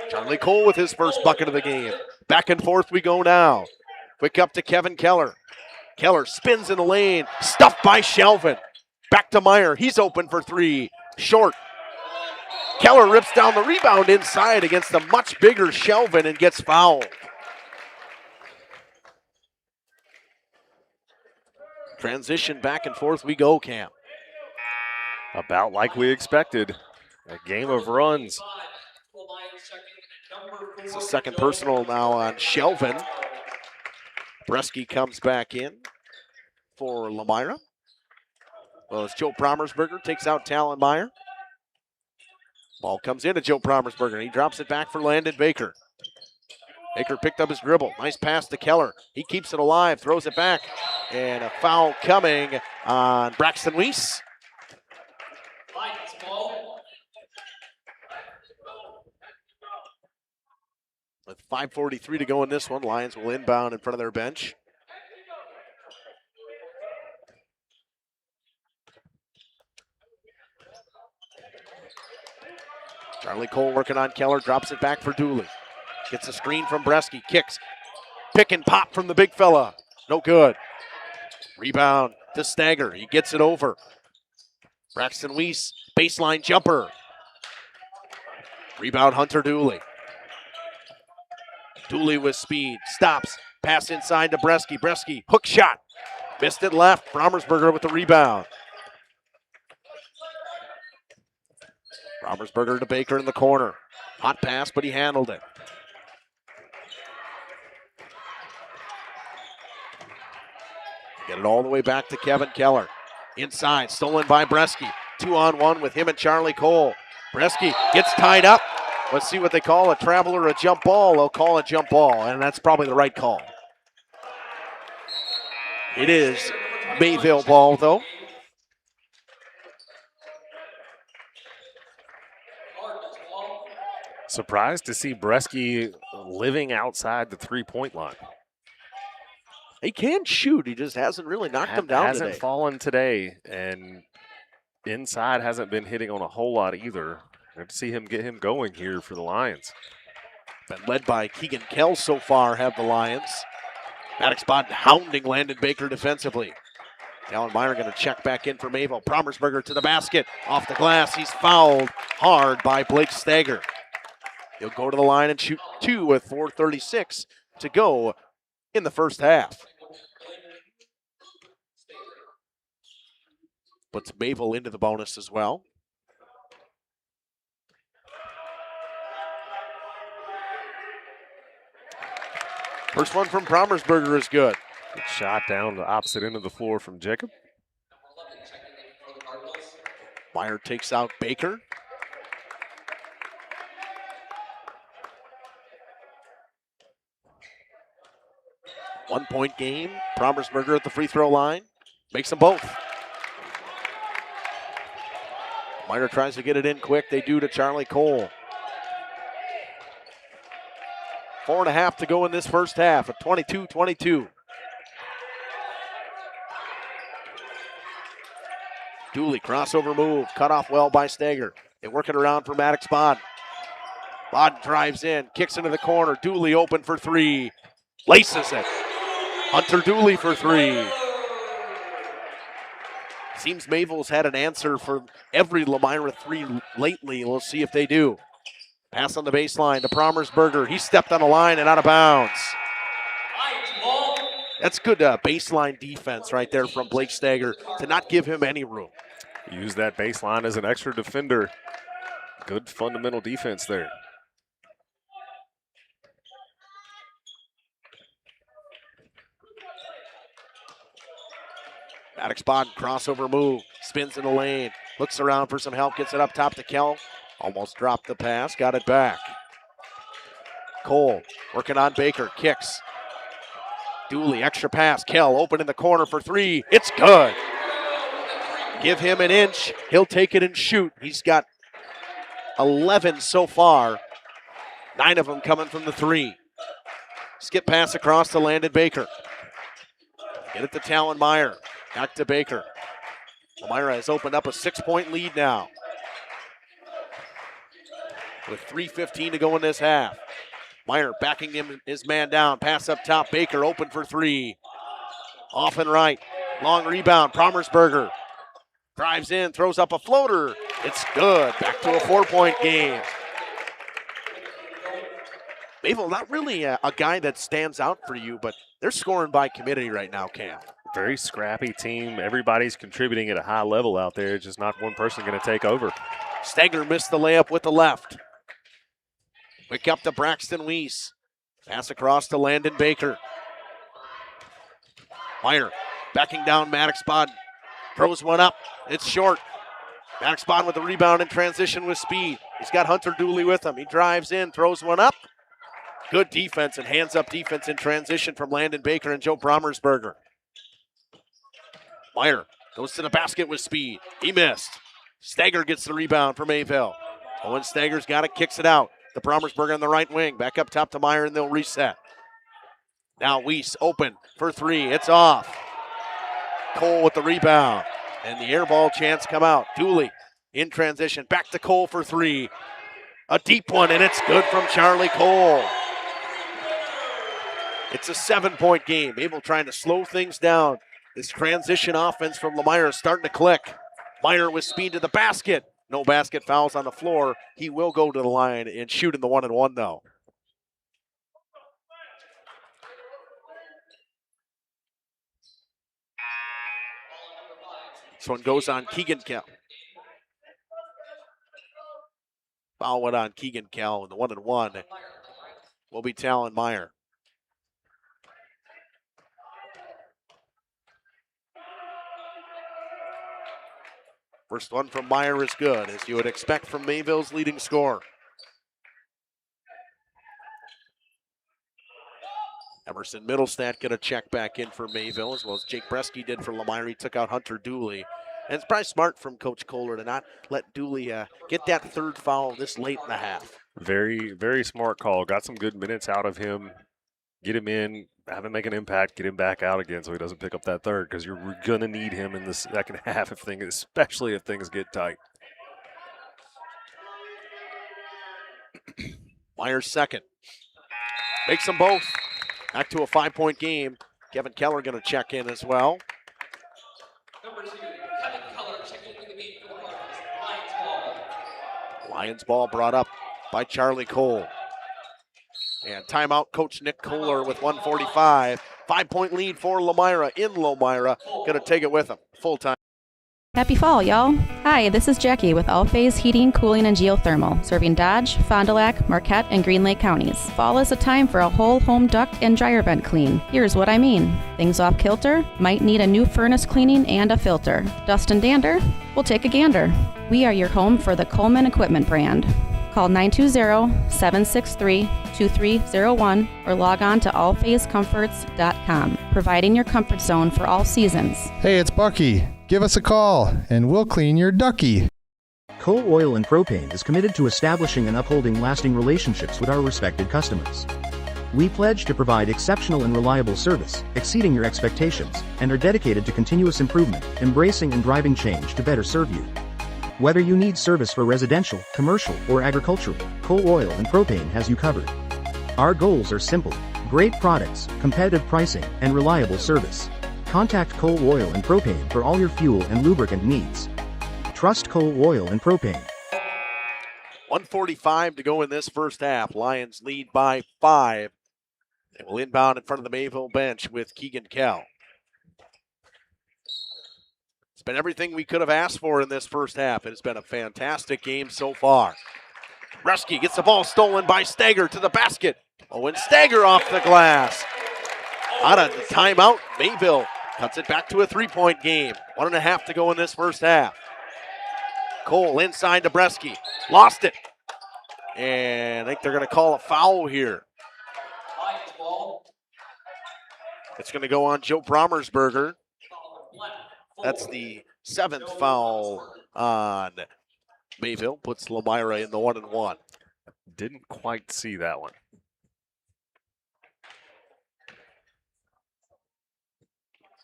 Charlie Cole with his first bucket of the game. Back and forth we go now. Quick up to Kevin Keller. Keller spins in the lane, stuffed by Shelvin. Back to Meyer, he's open for 3. Short. Keller rips down the rebound inside against the much bigger Shelvin and gets fouled. Transition back and forth we go, Cam. About like we expected. A game of runs. It's a second personal now on Shelvin. Bresky comes back in for Lomira. Well, as Joe Promersberger takes out Talon Meyer. Ball comes in to Joe Promersberger. He drops it back for Landon Baker. Baker picked up his dribble. Nice pass to Keller. He keeps it alive, throws it back. And a foul coming on Braxton Weiss. With 5:43 to go in this one, Lions will inbound in front of their bench. Charlie Cole working on Keller, drops it back for Dooley. Gets a screen from Bresky, kicks. Pick and pop from the big fella. No good. Rebound to Stagger. He gets it over. Braxton Weiss, baseline jumper. Rebound Hunter Dooley. Dooley with speed, stops. Pass inside to Bresky. Bresky, hook shot. Missed it left. Brommersberger with the rebound. Brommersberger to Baker in the corner. Hot pass, but he handled it. Get it all the way back to Kevin Keller. Inside, stolen by Bresky. 2-on-1 with him and Charlie Cole. Bresky gets tied up. Let's see what they call a travel or a jump ball. They'll call a jump ball, and that's probably the right call. It is Mayville ball, though. Surprised to see Bresky living outside the three-point line. He can shoot. He just hasn't really knocked him down hasn't today. Fallen today, and inside hasn't been hitting on a whole lot either. Good to see him get him going here for the Lions. Been led by Keegan Kell so far, have the Lions. Maddox Bodden hounding Landon Baker defensively. Talon Meyer going to check back in for Mayville. Brommersberger to the basket. Off the glass. He's fouled hard by Blake Stagger. He'll go to the line and shoot two with 4:36 to go in the first half. Puts Mayville into the bonus as well. First one from Brommersberger is good. Good shot down the opposite end of the floor from Jacob. Meyer takes out Baker. One-point game. Brommersberger at the free throw line. Makes them both. Meyer tries to get it in quick. They do to Charlie Cole. 4.5 to go in this first half at 22-22. Dooley, crossover move, cut off well by Stagger. They work it around for Maddox Bodden. Bodden drives in, kicks into the corner. Dooley open for three. Laces it. Hunter Dooley for three. Seems Mayville's had an answer for every Lomira three lately. We'll see if they do. Pass on the baseline to Brommersberger. He stepped on the line and out of bounds. That's good baseline defense right there from Blake Stagger to not give him any room. Use that baseline as an extra defender. Good fundamental defense there. Maddox Bodden, crossover move, spins in the lane, looks around for some help, gets it up top to Kell. Almost dropped the pass, got it back. Cole working on Baker, kicks. Dooley, extra pass, Kell open in the corner for three. It's good. Give him an inch, he'll take it and shoot. He's got 11 so far, 9 of them coming from the three. Skip pass across to Landon Baker. Get it to Talon Meyer. Back to Baker. Lomira has opened up a 6-point lead now. With 3:15 to go in this half. Meyer backing his man down. Pass up top. Baker open for three. Off and right. Long rebound. Brommersberger drives in, throws up a floater. It's good. Back to a 4-point game. Mayville, not really a guy that stands out for you, but they're scoring by committee right now, Cam. Very scrappy team. Everybody's contributing at a high level out there. Just not one person going to take over. Stagger missed the layup with the left. Quick up to Braxton Weiss. Pass across to Landon Baker. Meyer backing down Maddox Bodden. Throws one up. It's short. Maddox Bodden with the rebound in transition with speed. He's got Hunter Dooley with him. He drives in, throws one up. Good defense and hands-up defense in transition from Landon Baker and Joe Brommersberger. Meyer goes to the basket with speed. He missed. Stagger gets the rebound from Mayville. Owen Stagger's got it, kicks it out. The Brommersburg on the right wing. Back up top to Meyer, and they'll reset. Now Weiss open for three. It's off. Cole with the rebound. And the air ball chance come out. Dooley in transition. Back to Cole for three. A deep one, and it's good from Charlie Cole. It's a 7-point game. Mayville trying to slow things down. This transition offense from Lomira is starting to click. Meyer with speed to the basket. No basket fouls on the floor. He will go to the line and shoot in the 1-and-1 though. This one goes on Keegan Kell. Foul went on Keegan Kell, and the 1-and-1 will be Talon Meyer. First one from Meyer is good, as you would expect from Mayville's leading scorer. Emerson Middlestat get a check back in for Mayville, as well as Jake Bresky did for Lomira. He took out Hunter Dooley. And it's probably smart from Coach Kohler to not let Dooley get that third foul this late in the half. Very, very smart call. Got some good minutes out of him. Get him in, have him make an impact, get him back out again so he doesn't pick up that third, because you're going to need him in the second half, especially if things get tight. Myers second. Makes them both. Back to a 5-point game. Kevin Keller going to check in as well. Lions ball brought up by Charlie Cole. And timeout, Coach Nick Kohler with 1:45. 5-point lead for Lomira in Lomira. Going to take it with him full time. Happy fall, y'all. Hi, this is Jackie with All Phase Heating, Cooling, and Geothermal, serving Dodge, Fond du Lac, Marquette, and Green Lake counties. Fall is a time for a whole home duct and dryer vent clean. Here's what I mean. Things off kilter, might need a new furnace cleaning and a filter. Dust and dander? We'll take a gander. We are your home for the Coleman Equipment brand. Call 920-763-2301 or log on to allphasecomforts.com, providing your comfort zone for all seasons. Hey, it's Bucky. Give us a call, and we'll clean your ducky. Cole Oil and Propane is committed to establishing and upholding lasting relationships with our respected customers. We pledge to provide exceptional and reliable service, exceeding your expectations, and are dedicated to continuous improvement, embracing and driving change to better serve you. Whether you need service for residential, commercial, or agricultural, Cole Oil and Propane has you covered. Our goals are simple: great products, competitive pricing, and reliable service. Contact Cole Oil and Propane for all your fuel and lubricant needs. Trust Cole Oil and Propane. 1:45 to go in this first half. Lions lead by 5. They will inbound in front of the Mayville bench with Keegan Kell. It's been everything we could have asked for in this first half. It has been a fantastic game so far. Bresky gets the ball stolen by Stager to the basket. Owen Stager off the glass. Out of the timeout, Mayville cuts it back to a 3-point game. 1.5 to go in this first half. Cole inside to Bresky. Lost it. And I think they're going to call a foul here. It's going to go on Joe Brommersberger. That's the 7th foul on Mayville. Puts Lomira in the 1-and-1. Didn't quite see that one.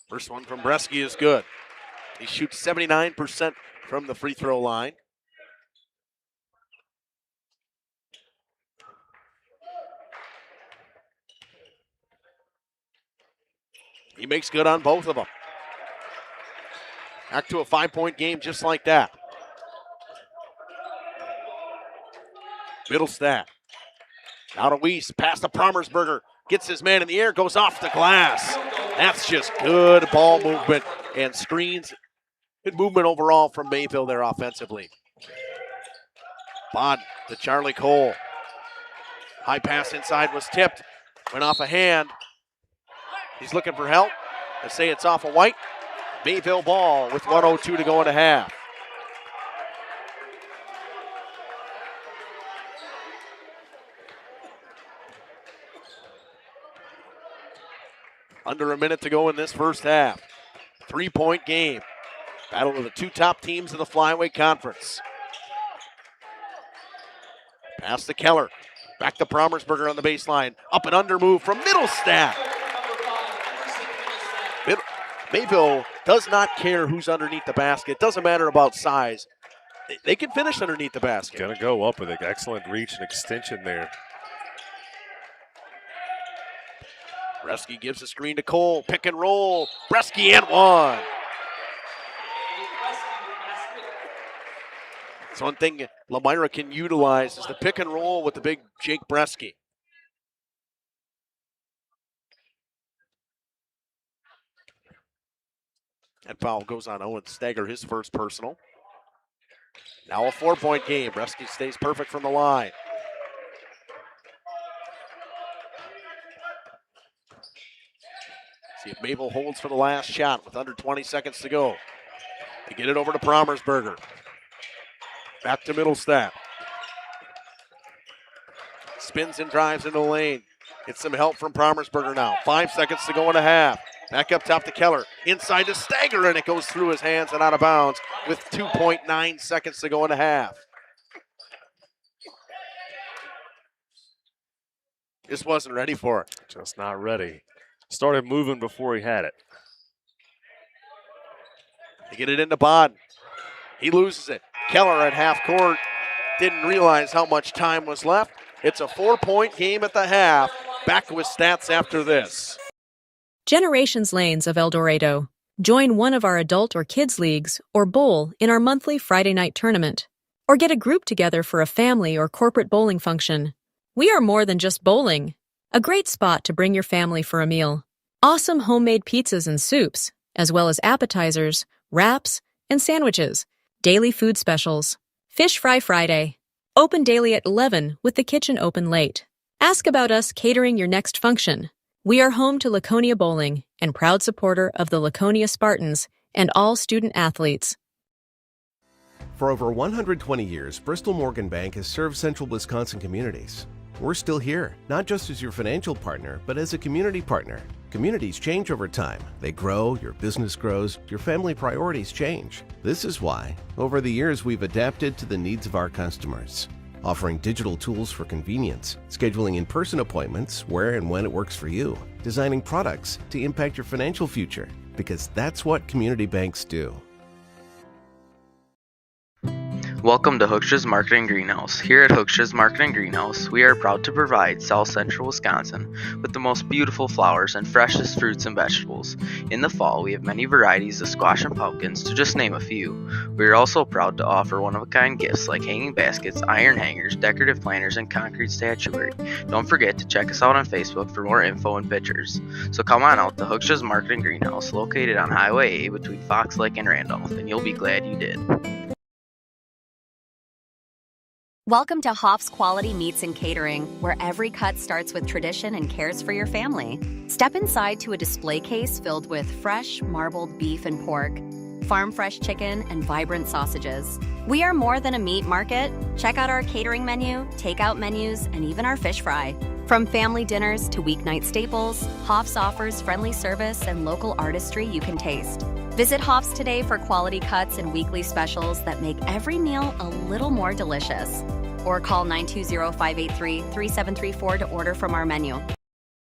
First one from Bresky is good. He shoots 79% from the free throw line. He makes good on both of them. Back to a 5-point game just like that. Middlestat. Out of Weiss, past the Brommersberger. Gets his man in the air, goes off the glass. That's just good ball movement and screens. Good movement overall from Mayville there offensively. Bond to Charlie Cole. High pass inside was tipped. Went off a hand. He's looking for help. They say it's off of White. Mayville ball with 1:02 to go in a half. Under a minute to go in this first half. 3-point game. Battle of the two top teams in the Flyweight Conference. Pass to Keller. Back to Promersberger on the baseline. Up and under move from Middlestat. Mayville does not care who's underneath the basket. Doesn't matter about size. They can finish underneath the basket. Going to go up with an excellent reach and extension there. Bresky gives a screen to Cole. Pick and roll. Bresky and one. It's one thing Lomira can utilize is the pick and roll with the big Jake Bresky. That foul goes on Owen Stagger, his first personal. Now a 4-point game. Bresky stays perfect from the line. See if Mayville holds for the last shot with under 20 seconds to go. They get it over to Promersberger. Back to Middlestat. Spins and drives into the lane. Gets some help from Promersberger now. 5 seconds to go in a half. Back up top to Keller. Inside to Stagger, and it goes through his hands and out of bounds with 2.9 seconds to go in a half. Just wasn't ready for it. Just not ready. Started moving before he had it. They get it into Bod. He loses it. Keller at half court didn't realize how much time was left. It's a 4-point game at the half. Back with stats after this. Generations Lanes of El Dorado. Join one of our adult or kids leagues or bowl in our monthly Friday night tournament. Or get a group together for a family or corporate bowling function. We are more than just bowling. A great spot to bring your family for a meal. Awesome homemade pizzas and soups, as well as appetizers, wraps, and sandwiches. Daily food specials. Fish Fry Friday. Open daily at 11 with the kitchen open late. Ask about us catering your next function. We are home to Laconia Bowling and proud supporter of the Laconia Spartans and all student athletes. For over 120 years, Bristol Morgan Bank has served central Wisconsin communities. We're still here, not just as your financial partner, but as a community partner. Communities change over time. They grow, your business grows, your family priorities change. This is why, over the years, we've adapted to the needs of our customers, offering digital tools for convenience, scheduling in-person appointments where and when it works for you, designing products to impact your financial future, because that's what community banks do. Welcome to Hooksha's Marketing Greenhouse. Here at Hooksha's Marketing Greenhouse, we are proud to provide South Central Wisconsin with the most beautiful flowers and freshest fruits and vegetables. In the fall, we have many varieties of squash and pumpkins, to just name a few. We are also proud to offer one-of-a-kind gifts like hanging baskets, iron hangers, decorative planters, and concrete statuary. Don't forget to check us out on Facebook for more info and pictures. So come on out to Hooksha's Marketing Greenhouse, located on Highway A between Fox Lake and Randolph, and you'll be glad you did. Welcome to Hoff's Quality Meats and Catering, where every cut starts with tradition and cares for your family. Step inside to a display case filled with fresh, marbled beef and pork, farm-fresh chicken, and vibrant sausages. We are more than a meat market. Check out our catering menu, takeout menus, and even our fish fry. From family dinners to weeknight staples, Hoff's offers friendly service and local artistry you can taste. Visit Hoff's today for quality cuts and weekly specials that make every meal a little more delicious. Or call 920-583-3734 to order from our menu.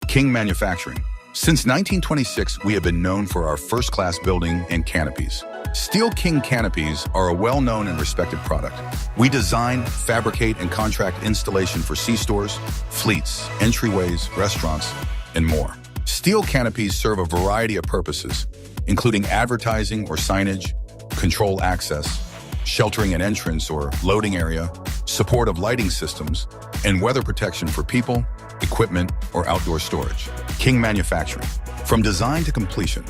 King Manufacturing. Since 1926, we have been known for our first-class building and canopies. Steel King canopies are a well-known and respected product. We design, fabricate, and contract installation for C-stores, fleets, entryways, restaurants, and more. Steel canopies serve a variety of purposes, including advertising or signage, control access, sheltering an entrance or loading area, support of lighting systems, and weather protection for people, equipment, or outdoor storage. King Manufacturing. From design to completion.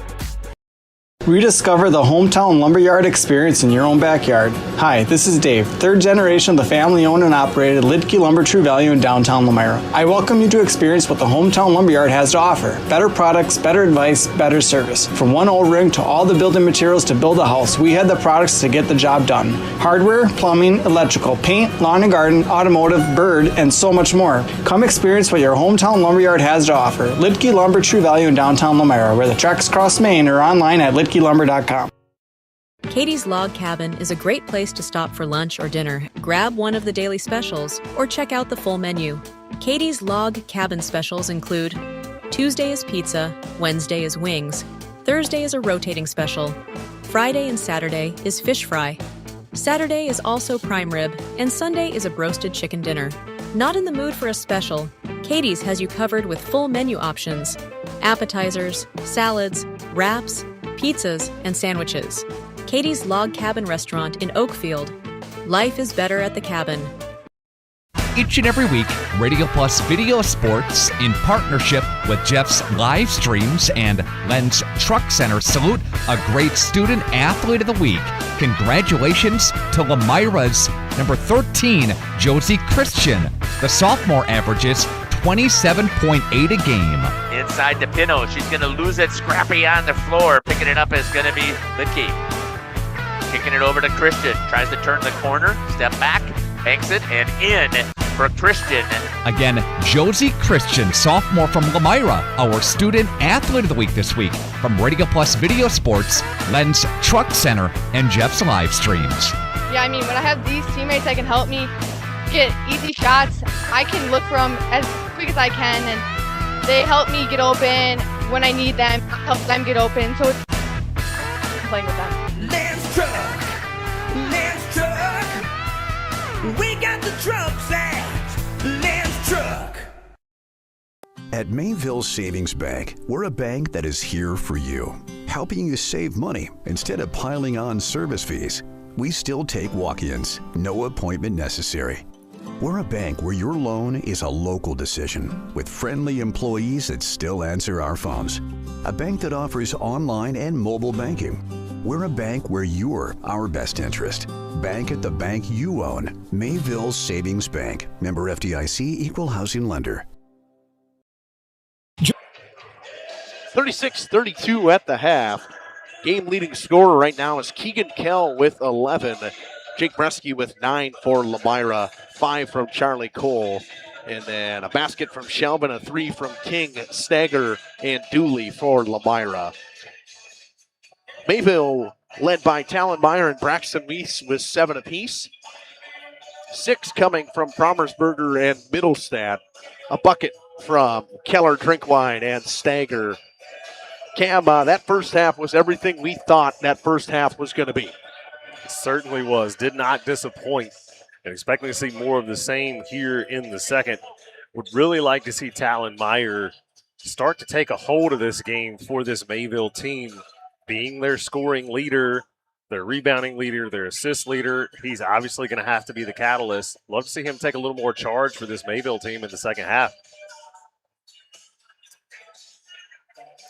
Rediscover the hometown lumberyard experience in your own backyard. Hi, this is Dave, third generation of the family-owned and operated Lidke Lumber True Value in downtown Lomira. I welcome you to experience what the hometown lumberyard has to offer. Better products, better advice, better service. From one O-ring to all the building materials to build a house, we had the products to get the job done. Hardware, plumbing, electrical, paint, lawn and garden, automotive, bird, and so much more. Come experience what your hometown lumberyard has to offer. Lidke Lumber True Value in downtown Lomira, where the tracks cross Main, or online at lidkelumber.com. Katie's Log Cabin is a great place to stop for lunch or dinner, grab one of the daily specials, or check out the full menu. Katie's Log Cabin specials include Tuesday is pizza, Wednesday is wings, Thursday is a rotating special, Friday and Saturday is fish fry, Saturday is also prime rib, and Sunday is a broasted chicken dinner. Not in the mood for a special? Katie's has you covered with full menu options, appetizers, salads, wraps, pizzas, and sandwiches. Katie's Log Cabin Restaurant in Oakfield. Life is better at the cabin. Each and every week, Radio Plus Video Sports, in partnership with Jeff's Livestreams and Len's Truck Center, salute a great student athlete of the week. Congratulations to Lomira's number 13, Josie Christian. The sophomore averages 27.8 a game. Inside to Pino. She's going to lose it. Scrappy on the floor. Picking it up is going to be the key. Kicking it over to Christian. Tries to turn the corner. Step back. Banks it and in for Christian. Again, Josie Christian, sophomore from Lomira, our student athlete of the week this week from Radio Plus Video Sports, Len's Truck Center, and Jeff's Livestreams. Yeah, I mean, when I have these teammates that can help me get easy shots, I can look for them as quick as I can, and they help me get open when I need them, help them get open, so it's playing with them. Lance Truck, we got the trucks at Lance Truck. At Mayville Savings Bank, we're a bank that is here for you, helping you save money instead of piling on service fees. We still take walk-ins, no appointment necessary. We're a bank where your loan is a local decision with friendly employees that still answer our phones. A bank that offers online and mobile banking. We're a bank where you're our best interest. Bank at the bank you own. Mayville Savings Bank. Member FDIC, Equal Housing Lender. 36-32 at the half. Game leading scorer right now is Keegan Kell with 11. Jake Bresky with 9 for Lomira, 5 from Charlie Cole. And then a basket from Shelvin, a 3 from King, Stagger, and Dooley for Lomira. Mayville led by Talon Meyer and Braxton Weiss with 7 apiece. 6 coming from Promersberger and Middlestadt. A bucket from Keller, Drinkwine, and Stagger. Cam, that first half was everything we thought that first half was going to be. It certainly was. Did not disappoint. And expecting to see more of the same here in the second. Would really like to see Talon Meyer start to take a hold of this game for this Mayville team. Being their scoring leader, their rebounding leader, their assist leader, he's obviously going to have to be the catalyst. Love to see him take a little more charge for this Mayville team in the second half.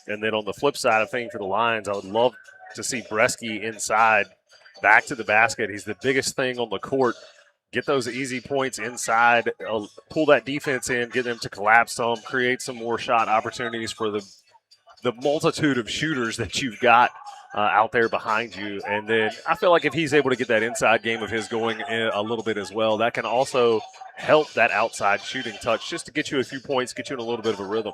And then on the flip side of things for the Lions, I would love to see Bresky inside, back to the basket. He's the biggest thing on the court. Get those easy points inside, pull that defense in, get them to collapse some, create some more shot opportunities for the multitude of shooters that you've got out there behind you. And then I feel like if he's able to get that inside game of his going a little bit as well, that can also help that outside shooting touch just to get you a few points, get you in a little bit of a rhythm.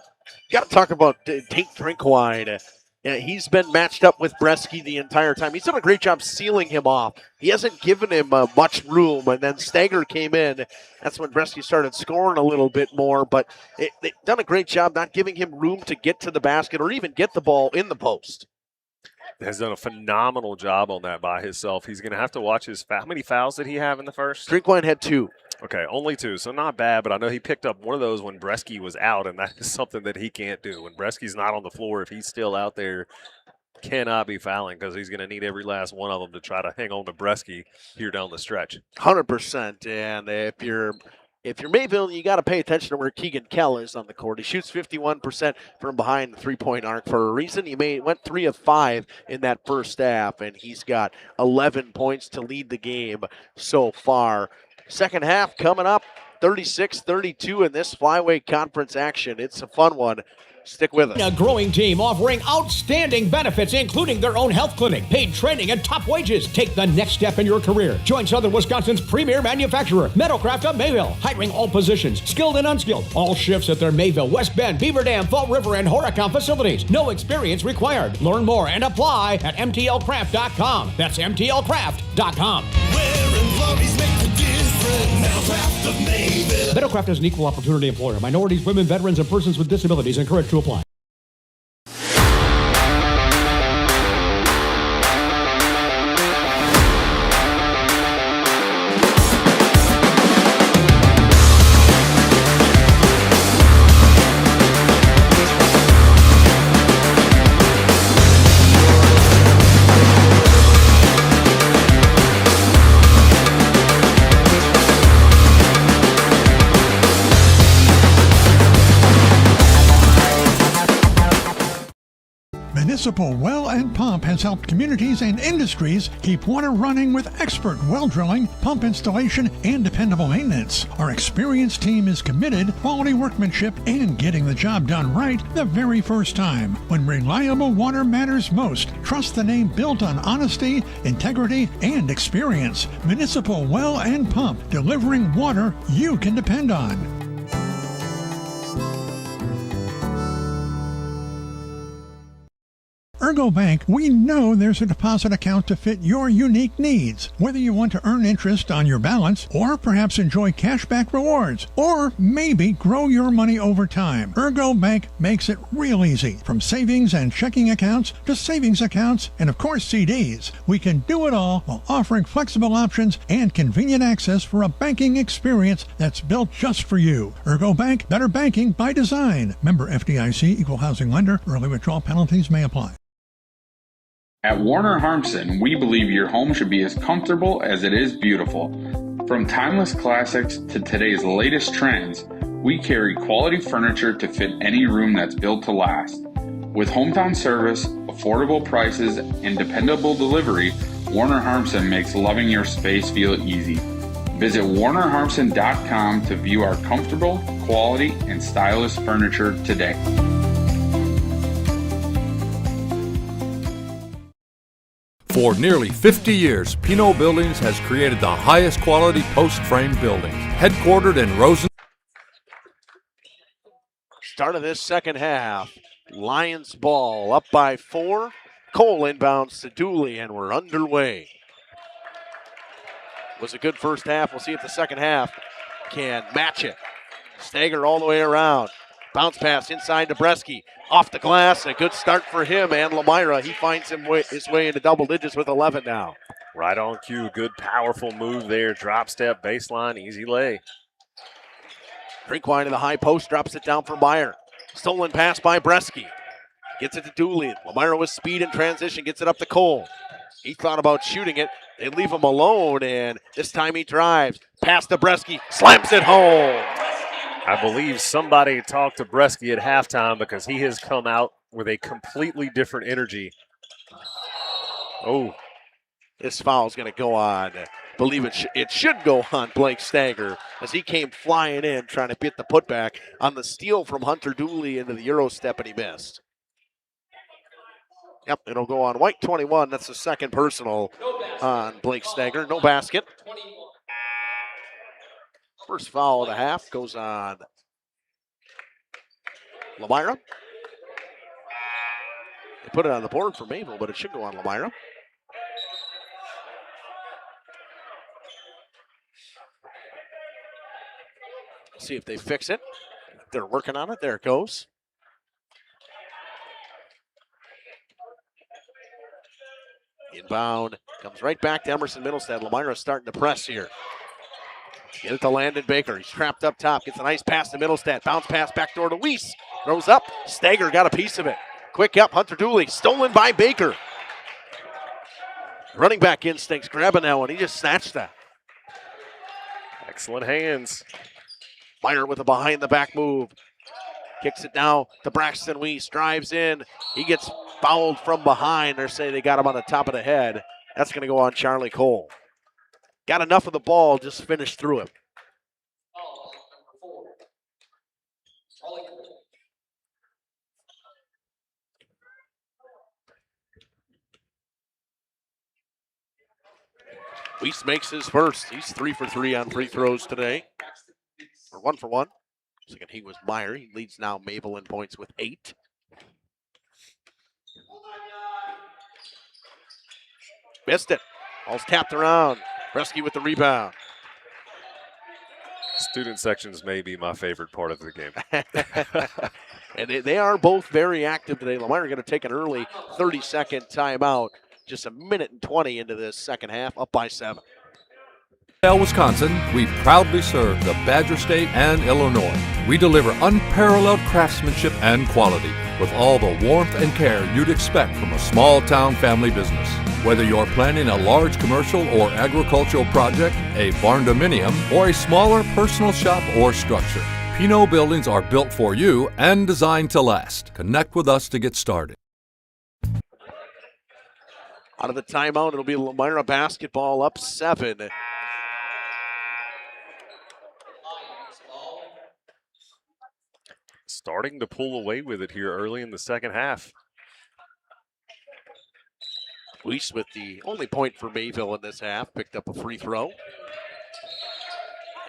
Got to talk about Tate Drinkwine. He's been matched up with Bresky the entire time. He's done a great job sealing him off. He hasn't given him much room, and then Stagger came in. That's when Bresky started scoring a little bit more, but they've done a great job not giving him room to get to the basket or even get the ball in the post. Has done a phenomenal job on that by himself. He's going to have to watch his how many fouls did he have in the first? Drinkwine had 2. Okay, only 2, so not bad, but I know he picked up one of those when Bresky was out, and that is something that he can't do. When Bresky's not on the floor, if he's still out there, cannot be fouling because he's going to need every last one of them to try to hang on to Bresky here down the stretch. 100%, and if you're Mayville, you got to pay attention to where Keegan Kell is on the court. He shoots 51% from behind the three-point arc for a reason. He went 3 of 5 in that first half, and he's got 11 points to lead the game so far. Second half coming up, 36-32 in this flyweight conference action. It's a fun one. Stick with us. A growing team offering outstanding benefits, including their own health clinic, paid training, and top wages. Take the next step in your career. Join Southern Wisconsin's premier manufacturer, Metalcraft of Mayville, hiring all positions, skilled and unskilled. All shifts at their Mayville, West Bend, Beaver Dam, Fall River, and Horicon facilities. No experience required. Learn more and apply at mtlcraft.com. That's mtlcraft.com. Metalcraft is an equal opportunity employer. Minorities, women, veterans, and persons with disabilities encouraged to apply. Municipal Well and Pump has helped communities and industries keep water running with expert well drilling, pump installation, and dependable maintenance. Our experienced team is committed, quality workmanship, and getting the job done right the very first time. When reliable water matters most, trust the name built on honesty, integrity, and experience. Municipal Well and Pump, delivering water you can depend on. Ergo Bank, we know there's a deposit account to fit your unique needs. Whether you want to earn interest on your balance, or perhaps enjoy cashback rewards, or maybe grow your money over time, Ergo Bank makes it real easy. From savings and checking accounts to savings accounts and, of course, CDs. We can do it all while offering flexible options and convenient access for a banking experience that's built just for you. Ergo Bank, better banking by design. Member FDIC, equal housing lender. Early withdrawal penalties may apply. At Warner Harmson, we believe your home should be as comfortable as it is beautiful. From timeless classics to today's latest trends, we carry quality furniture to fit any room that's built to last. With hometown service, affordable prices, and dependable delivery, Warner Harmson makes loving your space feel easy. Visit warnerharmson.com to view our comfortable, quality, and stylish furniture today. For nearly 50 years, Pinot Buildings has created the highest quality post-frame buildings. Headquartered in Rosen. Start of this second half. Lions ball up by 4. Cole inbounds to Dooley, and we're underway. Was a good first half. We'll see if the second half can match it. Stagger all the way around. Bounce pass inside to Bresky. Off the glass, a good start for him and Lomira. He finds his way into double digits with 11 now. Right on cue. Good, powerful move there. Drop step, baseline, easy lay. Drinkwine to the high post, drops it down for Meyer. Stolen pass by Bresky. Gets it to Dooley. Lomira with speed and transition, gets it up to Cole. He thought about shooting it. They leave him alone, and this time he drives. Pass to Bresky, slams it home. I believe somebody talked to Bresky at halftime because he has come out with a completely different energy. Oh. This foul is going to go on. I believe it should go on Blake Stagger as he came flying in trying to get the putback on the steal from Hunter Dooley into the Euro step, and he missed. Yep, it'll go on White 21. That's the second personal on Blake Stagger. No basket. First foul of the half goes on Lomira. They put it on the board for Mayville, but it should go on Lomira. See if they fix it. They're working on it. There it goes. Inbound. Comes right back to Emerson Middlestead. Lomira starting to press here. Get it to Landon Baker. He's trapped up top. Gets a nice pass to Middlestead. Bounce pass backdoor to Weiss. Throws up. Stagger got a piece of it. Quick up. Hunter Dooley. Stolen by Baker. Running back instincts. Grabbing that one. He just snatched that. Excellent hands. Meyer with a behind-the-back move. Kicks it down to Braxton Weiss. Drives in. He gets fouled from behind. They're saying they got him on the top of the head. That's going to go on Charlie Cole. Got enough of the ball, just finished through him. Weiss makes his first. He's 3 for 3 on free throws today. Or 1 for 1. Second he was Meyer. He leads now Mayville in points with 8. Missed it. Ball's tapped around. Bresky with the rebound. Student sections may be my favorite part of the game. And they are both very active today. Lomira going to take an early 30-second timeout. Just a minute and 20 into this second half, up by 7. Wisconsin, we proudly serve the Badger State and Illinois. We deliver unparalleled craftsmanship and quality with all the warmth and care you'd expect from a small-town family business. Whether you're planning a large commercial or agricultural project, a barn dominium, or a smaller personal shop or structure, Pinot buildings are built for you and designed to last. Connect with us to get started. Out of the timeout, it'll be Lomira basketball up 7. Starting to pull away with it here early in the second half. Weiss with the only point for Mayville in this half, picked up a free throw.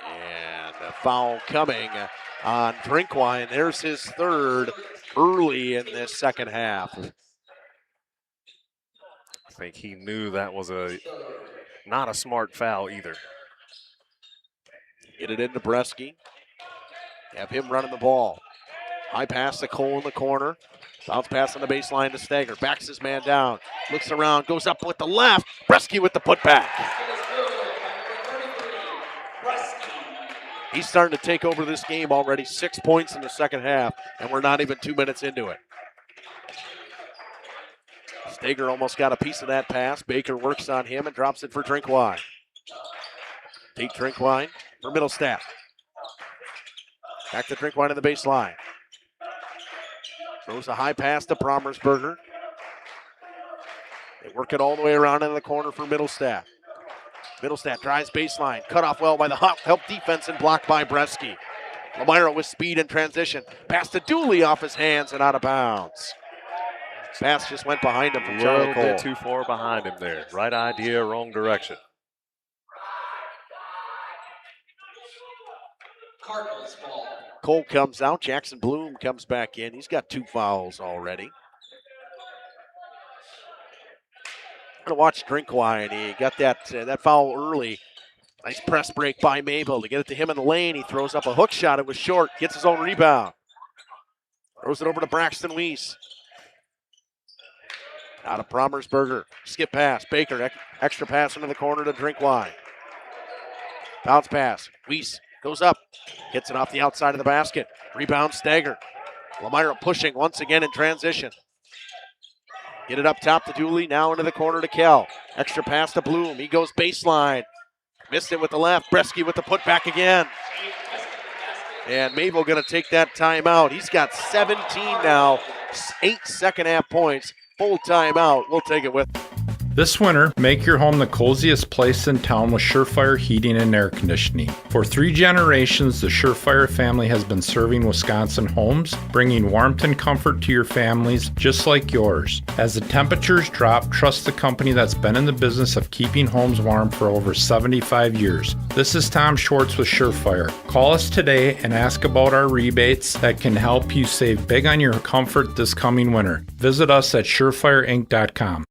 And a foul coming on Drinkwine. There's his third early in this second half. I think he knew that was not a smart foul either. Get it into Bresky. Have him running the ball. High pass to Cole in the corner. Bounce pass on the baseline to Stager. Backs his man down. Looks around. Goes up with the left. Bresky with the putback. He's starting to take over this game already. 6 points in the second half, and we're not even 2 minutes into it. Stager almost got a piece of that pass. Baker works on him and drops it for Drinkwine. Tate Drinkwine for Middlestadt. Back to Drinkwine in the baseline. Throws a high pass to Promersberger. They work it all the way around in the corner for Middlestadt. Middlestadt drives baseline. Cut off well by the help defense and blocked by Bresky. Lomira with speed and transition. Pass to Dooley off his hands and out of bounds. Pass just went behind him from Charlie A Cole. little bit too far behind him there. Right idea, wrong direction. Cardinals ball. Cole comes out. Jackson Bloom comes back in. He's got 2 fouls already. I'm going to watch Drinkwine. He got that foul early. Nice press break by Mayville to get it to him in the lane. He throws up a hook shot. It was short. Gets his own rebound. Throws it over to Braxton Weiss. Out of Promersberger. Skip pass. Baker. Extra pass into the corner to Drinkwine. Bounce pass. Weiss goes up. Hits it off the outside of the basket. Rebound Stager. Lomira pushing once again in transition. Get it up top to Dooley. Now into the corner to Kell. Extra pass to Bloom. He goes baseline. Missed it with the left. Bresky with the putback again. And Mayville going to take that timeout. He's got 17 now. 8 second half points. Full timeout. We'll take it with. This winter, make your home the coziest place in town with Surefire Heating and Air Conditioning. For 3 generations, the Surefire family has been serving Wisconsin homes, bringing warmth and comfort to your families just like yours. As the temperatures drop, trust the company that's been in the business of keeping homes warm for over 75 years. This is Tom Schwartz with Surefire. Call us today and ask about our rebates that can help you save big on your comfort this coming winter. Visit us at surefireinc.com.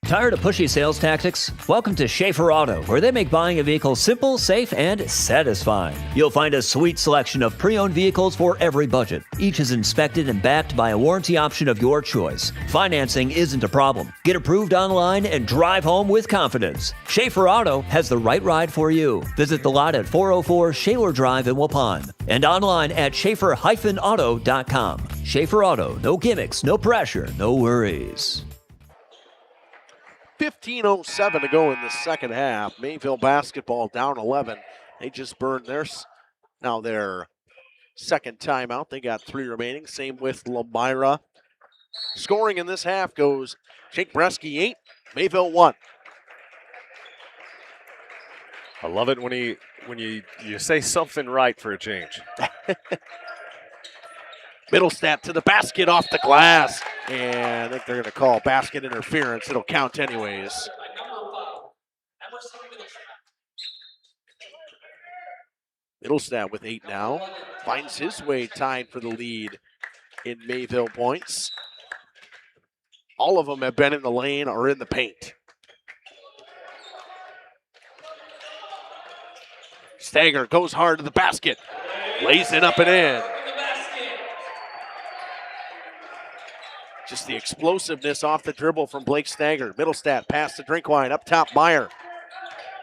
Tired of pushy sales tactics? Welcome to Schaefer Auto, where they make buying a vehicle simple, safe, and satisfying. You'll find a sweet selection of pre-owned vehicles for every budget. Each is inspected and backed by a warranty option of your choice. Financing isn't a problem. Get approved online and drive home with confidence. Schaefer Auto has the right ride for you. Visit the lot at 404 Shaler Drive in Waupun and online at schaefer-auto.com. Schaefer Auto, no gimmicks, no pressure, no worries. 15:07 to go in the second half. Mayville basketball down 11. They just burned their second timeout. They got 3 remaining. Same with Lomira. Scoring in this half goes Jake Bresky 8, Mayville 1. I love it when you say something right for a change. Middlestadt to the basket off the glass. And I think they're going to call basket interference. It'll count anyways. Middlestat with 8 now. Finds his way tied for the lead in Mayville points. All of them have been in the lane or in the paint. Stager goes hard to the basket. Lays it up and in. Just the explosiveness off the dribble from Blake Stager. Middlestat pass to Drinkwine. Up top, Meyer.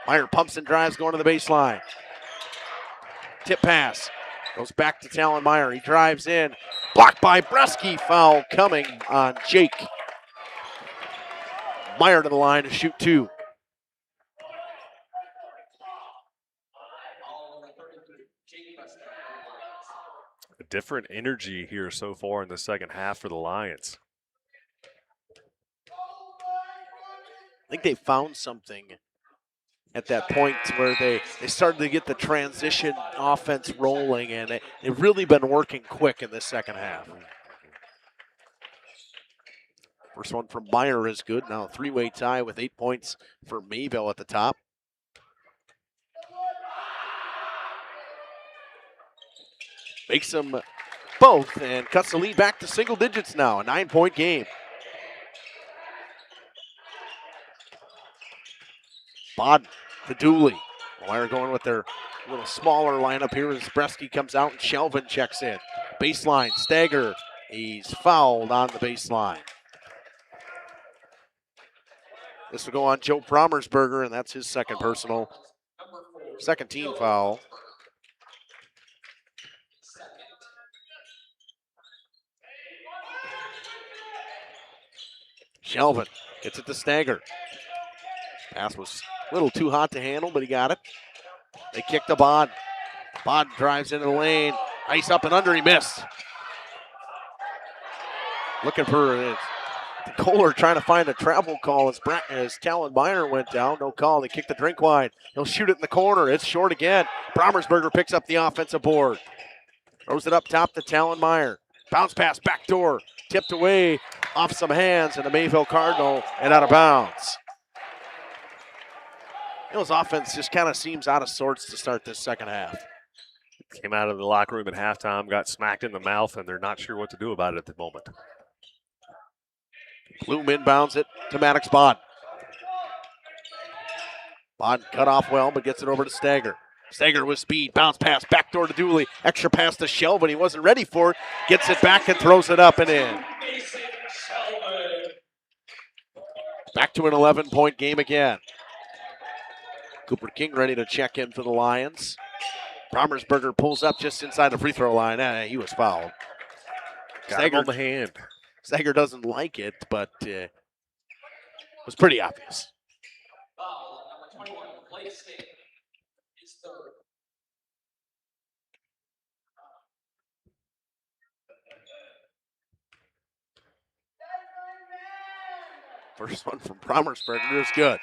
Meyer pumps and drives going to the baseline. Tip pass. Goes back to Talon Meyer. He drives in. Blocked by Bresky. Foul coming on Jake. Meyer to the line to shoot 2. A different energy here so far in the second half for the Lions. I think they found something at that point where they started to get the transition offense rolling, and they've really been working quick in the second half. First one from Meyer is good. Now a 3-way tie with 8 points for Mayville at the top. Makes them both and cuts the lead back to single digits now. A 9-point game. Bodden to Dooley. Meyer going with their little smaller lineup here as Bresky comes out and Shelvin checks in. Baseline, Stager. He's fouled on the baseline. This will go on Joe Promersberger, and that's his second personal. Second team foul. Shelvin gets it to Stager. Pass was a little too hot to handle, but he got it. They kick to Bod. Bod drives into the lane. Ice up and under, he missed. Looking for Kohler trying to find a travel call as Talon Meyer went down. No call. They kick the Drinkwine. He'll shoot it in the corner. It's short again. Promersberger picks up the offensive board. Throws it up top to Talon Meyer. Bounce pass, backdoor. Tipped away off some hands, and the Mayville Cardinal and out of bounds. Hill's offense just kind of seems out of sorts to start this second half. Came out of the locker room at halftime, got smacked in the mouth, and they're not sure what to do about it at the moment. Bloom inbounds it to Maddox Bod. Bod cut off well, but gets it over to Stager. Stager with speed, bounce pass, backdoor to Dooley. Extra pass to Shelvin, he wasn't ready for it. Gets it back and throws it up and in. Back to an 11-point game again. Cooper King ready to check in for the Lions. Promersberger pulls up just inside the free throw line. He was fouled. Got him on the hand. Stager doesn't like it, but it was pretty obvious. First one from Promersberger is good.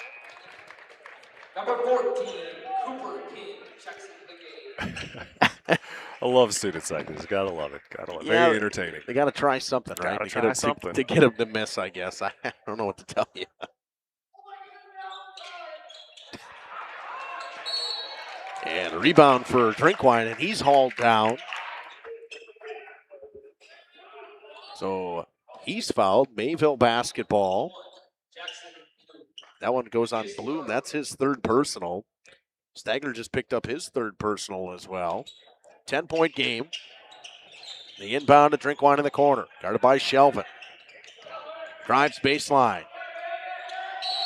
Number 14, Cooper King checks into the game. I love student sectors. Gotta love it. Yeah, very entertaining. They got to try something, right? Gotta try something. To get them to miss, I guess. I don't know what to tell you. And a rebound for Drinkwine, and he's hauled down. So he's fouled. Mayville basketball. That one goes on Bloom. That's his third personal. Stager just picked up his third personal as well. 10-point game. The inbound to Drinkwine in the corner. Guarded by Shelvin. Drives baseline.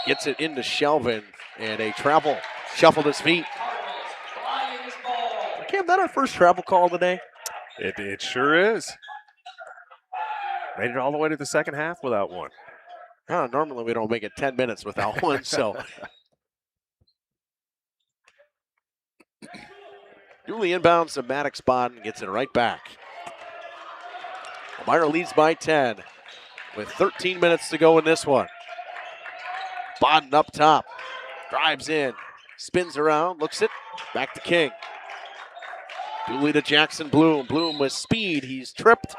Gets it into Shelvin. And a travel. Shuffled his feet. Cam, that our first travel call today? It sure is. Made it all the way to the second half without one. Normally we don't make it 10 minutes without one, so. Dooley inbounds to Maddox Bod and gets it right back. Lomira leads by 10 with 13 minutes to go in this one. Bodden up top, drives in, spins around, looks it, back to King. Dooley to Jackson Bloom. Bloom with speed, he's tripped.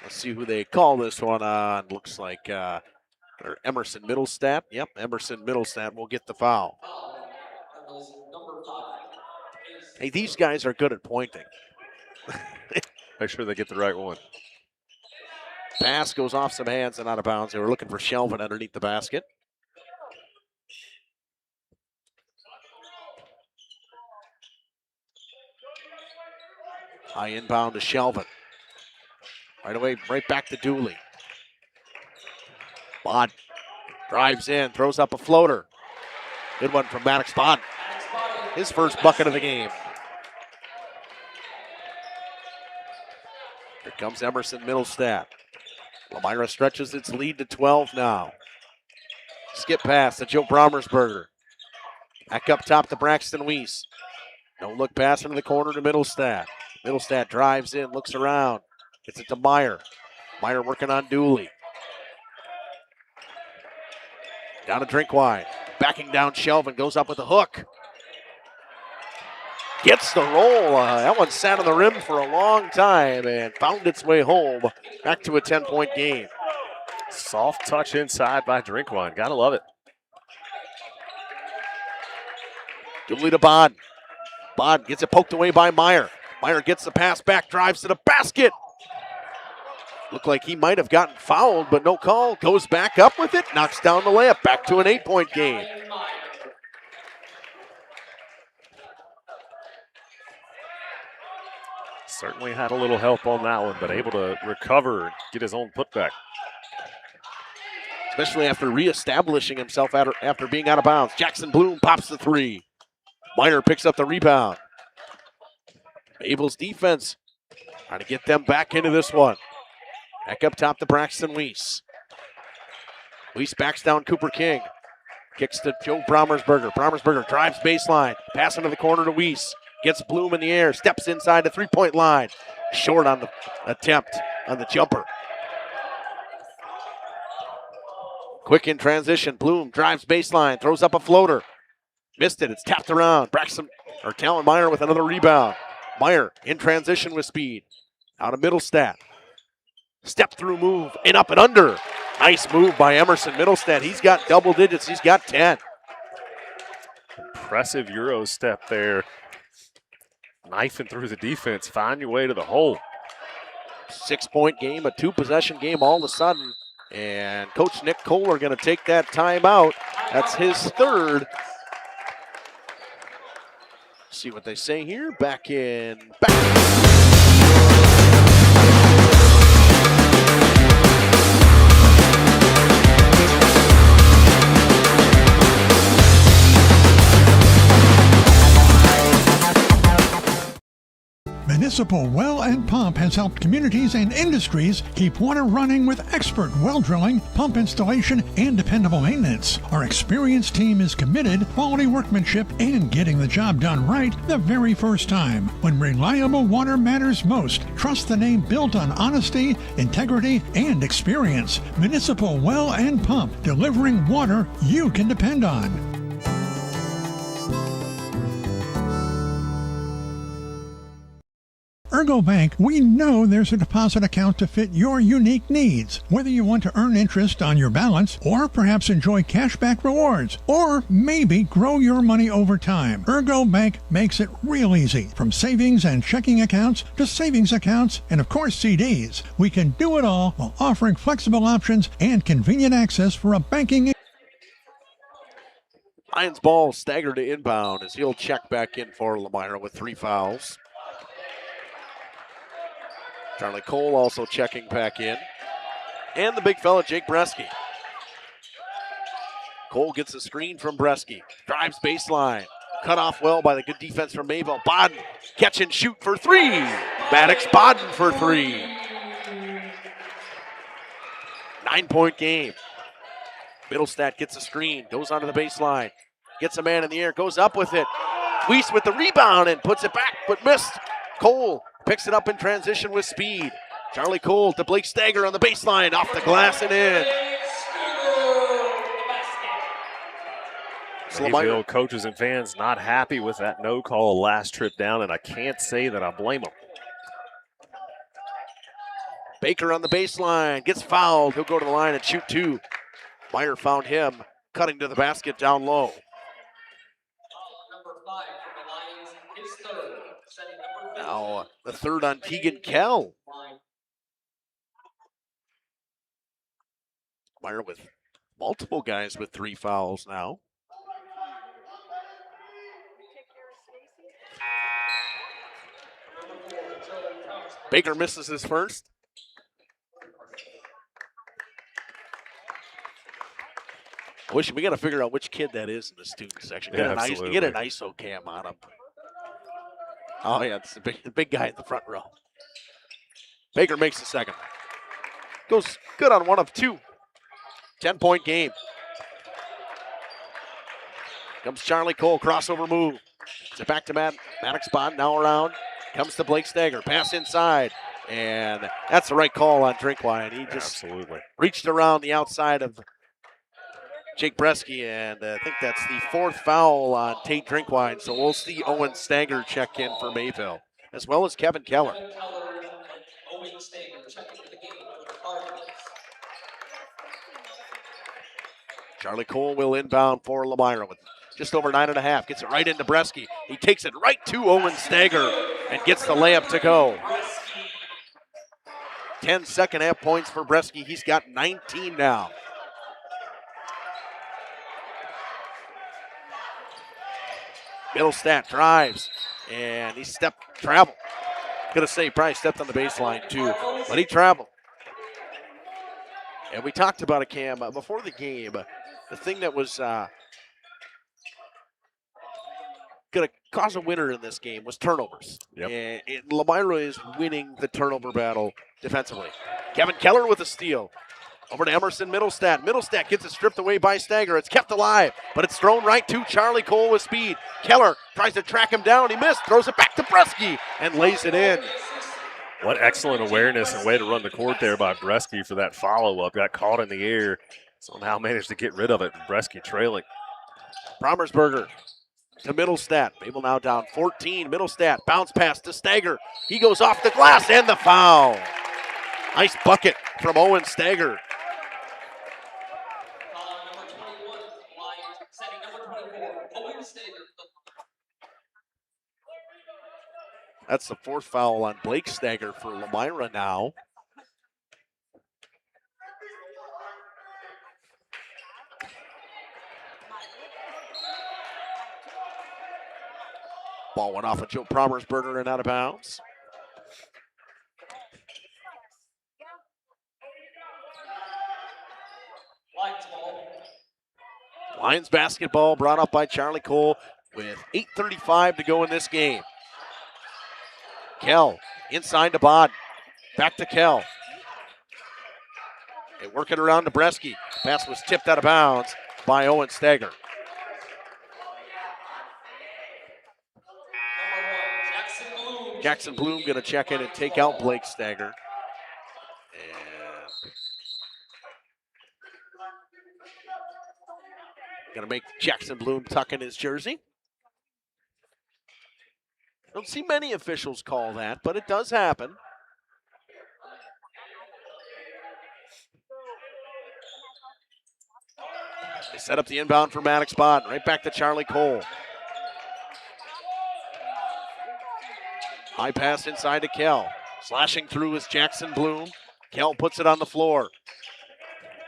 Let's see who they call this one on. Looks like Emerson Middlestat. Yep, Emerson Middlestat will get the foul. Hey, these guys are good at pointing. Make sure they get the right one. Pass goes off some hands and out of bounds. They were looking for Shelvin underneath the basket. High inbound to Shelvin. Right away, right back to Dooley. Bod drives in, throws up a floater. Good one from Maddox Bod. His first bucket of the game. Here comes Emerson Middlestat. Lomira stretches its lead to 12 now. Skip pass to Joe Brommersberger. Back up top to Braxton Weiss. No look pass into the corner to Middlestat. Middlestat drives in, looks around. Gets it to Meyer. Meyer working on Dooley. Down to Drinkwine. Backing down Shelvin. Goes up with a hook. Gets the roll. That one sat on the rim for a long time and found its way home. Back to a 10-point game. Soft touch inside by Drinkwine. Gotta love it. Dooley to Bod. Bod gets it poked away by Meyer. Meyer gets the pass back, drives to the basket. Looked like he might have gotten fouled, but no call. Goes back up with it, knocks down the layup. Back to an 8-point game. Certainly had a little help on that one, but able to recover and get his own putback. Especially after reestablishing himself after being out of bounds. Jackson Bloom pops the three. Meyer picks up the rebound. Mayville's defense trying to get them back into this one. Back up top to Braxton Weiss. Weiss backs down Cooper King. Kicks to Joe Brommersberger. Brommersberger drives baseline. Pass into the corner to Weiss. Gets Bloom in the air. Steps inside the three-point line. Short on the attempt on the jumper. Quick in transition. Bloom drives baseline. Throws up a floater. Missed it. It's tapped around. Talon Meyer with another rebound. Meyer in transition with speed. Out of Middlestat. Step through move and up and under. Nice move by Emerson Middlestat. He's got double digits. He's got 10. Impressive Euro step there. Knifing through the defense. Find your way to the hole. 6-point game, a 2-possession game all of a sudden. And Coach Nick Kohler going to take that timeout. That's his third. See what they say here. Back. Municipal Well and Pump has helped communities and industries keep water running with expert well drilling, pump installation, and dependable maintenance. Our experienced team is committed, quality workmanship, and getting the job done right the very first time. When reliable water matters most, trust the name built on honesty, integrity, and experience. Municipal Well and Pump, delivering water you can depend on. Ergo Bank, we know there's a deposit account to fit your unique needs. Whether you want to earn interest on your balance, or perhaps enjoy cashback rewards, or maybe grow your money over time, Ergo Bank makes it real easy. From savings and checking accounts to savings accounts and, of course, CDs. We can do it all while offering flexible options and convenient access for a banking. Lions ball staggered to inbound as he'll check back in for Lomira with 3 fouls. Charlie Cole also checking back in. And the big fella, Jake Bresky. Cole gets a screen from Bresky. Drives baseline. Cut off well by the good defense from Mayville. Bodden, catch and shoot for 3. Maddox Bodden for 3. 9-point game. Middlestat gets a screen. Goes onto the baseline. Gets a man in the air. Goes up with it. Weiss with the rebound and puts it back, but missed. Cole picks it up in transition with speed. Charlie Cole to Blake Stager on the baseline, off the glass and in. Mayville coaches and fans not happy with that no call last trip down, and I can't say that I blame them. Baker on the baseline, gets fouled. He'll go to the line and shoot 2. Meyer found him cutting to the basket down low. Now the third on Keegan Kell. Meyer with multiple guys with 3 fouls now. Baker misses his first. We got to figure out which kid that is in the student section. Get an ISO cam on him. Oh, yeah, it's the big guy in the front row. Baker makes the second. Goes good on 1 of 2. 10-point game. Comes Charlie Cole, crossover move. It's back to Maddox Bond, now around. Comes to Blake Stager, pass inside. And that's the right call on Drinkwine. He just reached around the outside of Jake Bresky, and I think that's the 4th foul on Tate Drinkwine. So we'll see Owen Stager check in for Mayville, as well as Kevin Keller. Charlie Cole will inbound for Lomira with just over 9.5. Gets it right into Bresky. He takes it right to Owen Stager and gets the layup to go. 10 second half points for Bresky. He's got 19 now. Middlestat drives, and he traveled. Gonna say probably stepped on the baseline too, but he traveled. And we talked about it, Cam, before the game. The thing that was gonna cause a winner in this game was turnovers. Yep. And Lomira is winning the turnover battle defensively. Kevin Keller with a steal. Over to Emerson Middlestat. Middlestat gets it stripped away by Stager. It's kept alive, but it's thrown right to Charlie Cole with speed. Keller tries to track him down. He missed. Throws it back to Bresky and lays it in. What excellent awareness and way to run the court there by Bresky for that follow-up. Got caught in the air. Somehow managed to get rid of it. Bresky trailing. Brommersberger to Middlestat. Mayville now down 14. Middlestat bounce pass to Stager. He goes off the glass and the foul. Nice bucket from Owen Stager. That's the 4th foul on Blake Stager for Lomira now. Ball went off of Joe Brommersberger and out of bounds. Lions basketball brought up by Charlie Cole with 8:35 to go in this game. Kell inside to Bod. Back to Kell. They work it around to Bresky. Pass was tipped out of bounds by Owen Stager. Jackson Bloom going to check in and take out Blake Stager. Going to make Jackson Bloom tuck in his jersey. Don't see many officials call that, but it does happen. They set up the inbound for Maddox Bodden. Right back to Charlie Cole. High pass inside to Kell. Slashing through is Jackson Bloom. Kell puts it on the floor.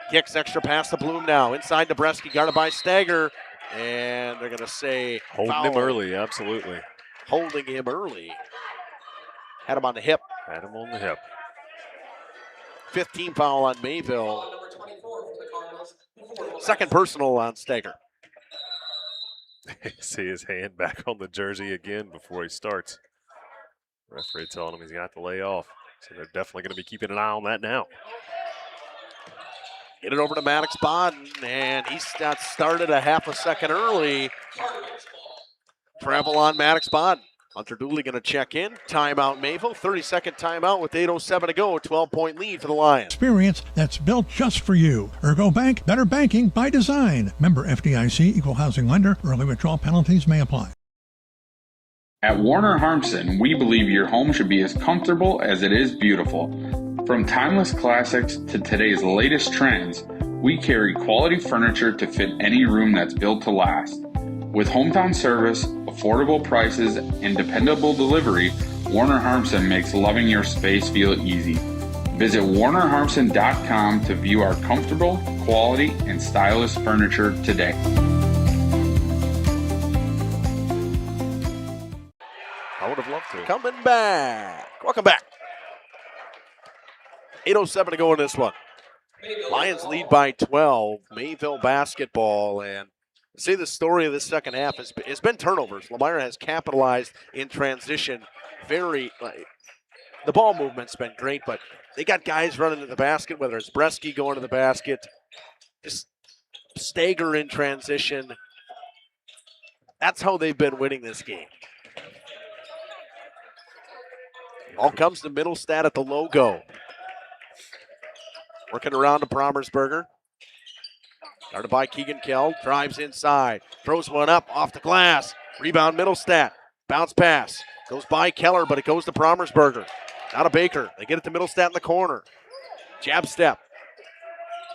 Kicks extra pass to Bloom now. Inside to Bresky, guarded by Stager. And they're going to say holding him early, absolutely. Holding him early. Had him on the hip. Had him on the hip. 15 foul on Mayville. Second personal on Stager. See his hand back on the jersey again before he starts. Referee telling him he's got to lay off. So they're definitely going to be keeping an eye on that now. Get it over to Maddox Bodden, and he got started a half a second early. Travel on Maddox Bodden. Hunter Dooley going to check in. Timeout Mayville. 30-second timeout with 8:07 to go. 12-point lead for the Lions. Experience that's built just for you. Ergo Bank, better banking by design. Member FDIC, equal housing lender. Early withdrawal penalties may apply. At Warner Harmson, we believe your home should be as comfortable as it is beautiful. From timeless classics to today's latest trends, we carry quality furniture to fit any room that's built to last. With hometown service, affordable prices, and dependable delivery, Warner Harmson makes loving your space feel easy. Visit WarnerHarmson.com to view our comfortable, quality, and stylish furniture today. I would have loved to. Coming back. Welcome back. 8:07 to go in this one. Lions lead by 12. Mayville basketball. And say the story of this second half has been turnovers. Lomira has capitalized in transition. The ball movement's been great, but they got guys running to the basket, whether it's Bresky going to the basket, just stagger in transition. That's how they've been winning this game. All comes to Middlestad at the logo. Working around to Promersberger. Started by Keegan Kell. Drives inside. Throws one up off the glass. Rebound Middlestad. Bounce pass. Goes by Keller, but it goes to Promersberger. Out of Baker. They get it to Middlestad in the corner. Jab step.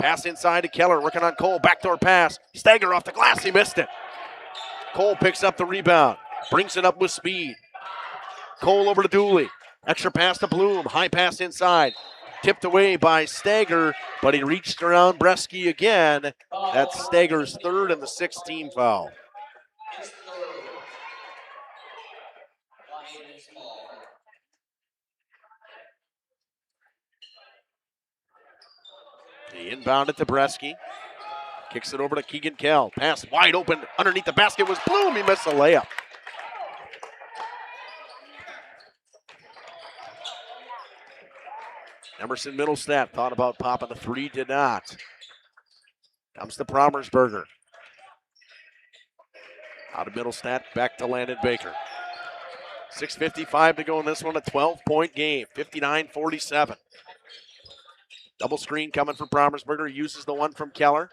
Pass inside to Keller. Working on Cole. Backdoor pass. Stagger off the glass. He missed it. Cole picks up the rebound. Brings it up with speed. Cole over to Dooley. Extra pass to Bloom. High pass inside. Tipped away by Stager, but he reached around Bresky again. That's Stager's third and the 6th team foul. He inbounded to Bresky. Kicks it over to Keegan Kell. Pass wide open underneath the basket was Bloom. He missed a layup. Emerson Middlestad thought about popping the three, did not. Comes to Promersberger. Out of Middlestad, back to Landon Baker. 6:55 to go in this one, a 12-point game, 59-47. Double screen coming for Promersberger, uses the one from Keller.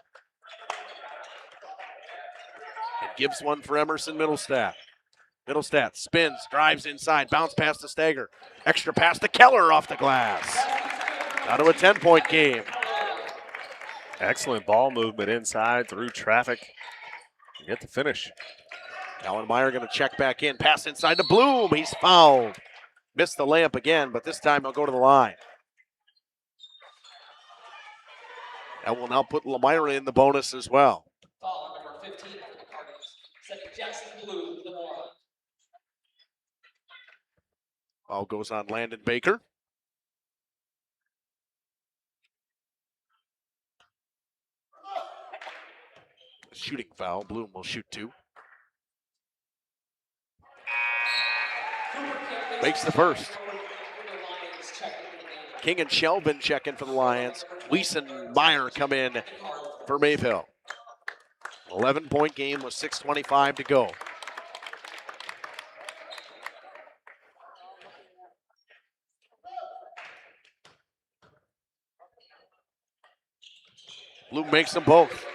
And gives one for Emerson Middlestad. Middlestad spins, drives inside, bounce pass to Stager. Extra pass to Keller off the glass. Out of a 10-point game. Excellent ball movement inside through traffic. Get the finish. Alan Meyer going to check back in. Pass inside to Bloom. He's fouled. Missed the layup again, but this time he'll go to the line. That will now put Lomira in the bonus as well. Foul number 15 for the Cardinals. Setting Jackson Blue, Lomira. Foul goes on Landon Baker. Shooting foul. Bloom will shoot 2. Makes the first. King and Shelvin check in for the Lions. Weiss and Meyer come in for Mayville. 11-point game with 6:25 to go. Bloom makes them both.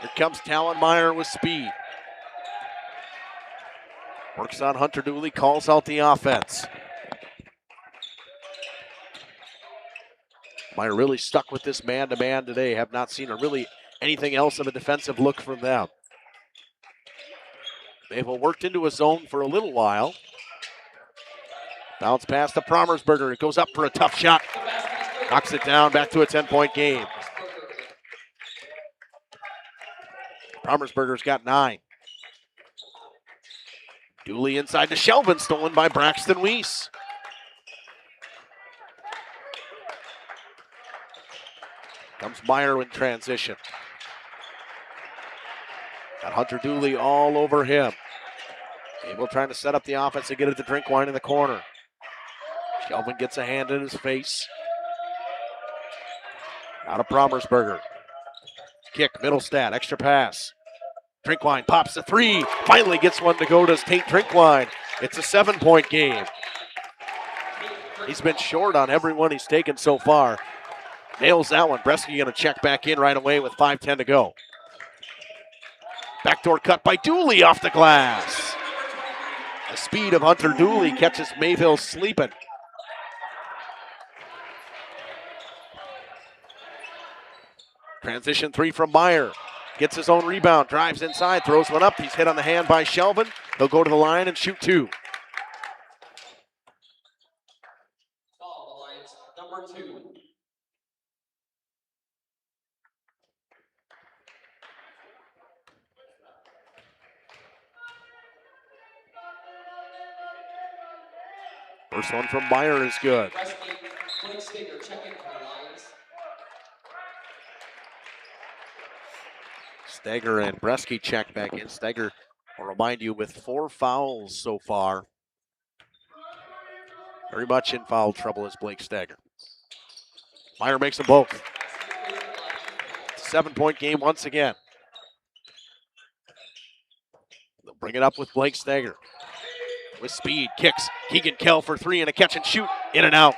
Here comes Talonmeyer with speed. Works on Hunter Dooley, calls out the offense. Meyer really stuck with this man-to-man today. Have not seen really anything else of a defensive look from them. Mayville worked into a zone for a little while. Bounce pass to Promersberger. It goes up for a tough shot. Knocks it down, back to a 10-point game. Promersberger's got 9. Dooley inside to Shelvin, stolen by Braxton Weiss. Comes Meyer in transition. Got Hunter Dooley all over him. Able trying to set up the offense to get it to Drinkwine in the corner. Shelvin gets a hand in his face. Out of Promersberger. Kick, Middlestad, extra pass. Drinkwine pops the 3. Finally gets one to go to Tate Drinkwine. It's a 7-point game. He's been short on every one he's taken so far. Nails that one. Bresky going to check back in right away with 5:10 to go. Backdoor cut by Dooley off the glass. The speed of Hunter Dooley catches Mayville sleeping. Transition 3 from Meyer. Gets his own rebound, drives inside, throws one up. He's hit on the hand by Shelvin. He'll go to the line and shoot 2. Number 2. First one from Meyer is good. Steger and Bresky check back in. Steger, I'll remind you, with 4 fouls so far. Very much in foul trouble is Blake Steger. Meyer makes them both. 7-point game once again. They'll bring it up with Blake Steger. With speed, kicks. Keegan Kell for 3 and a catch and shoot. In and out.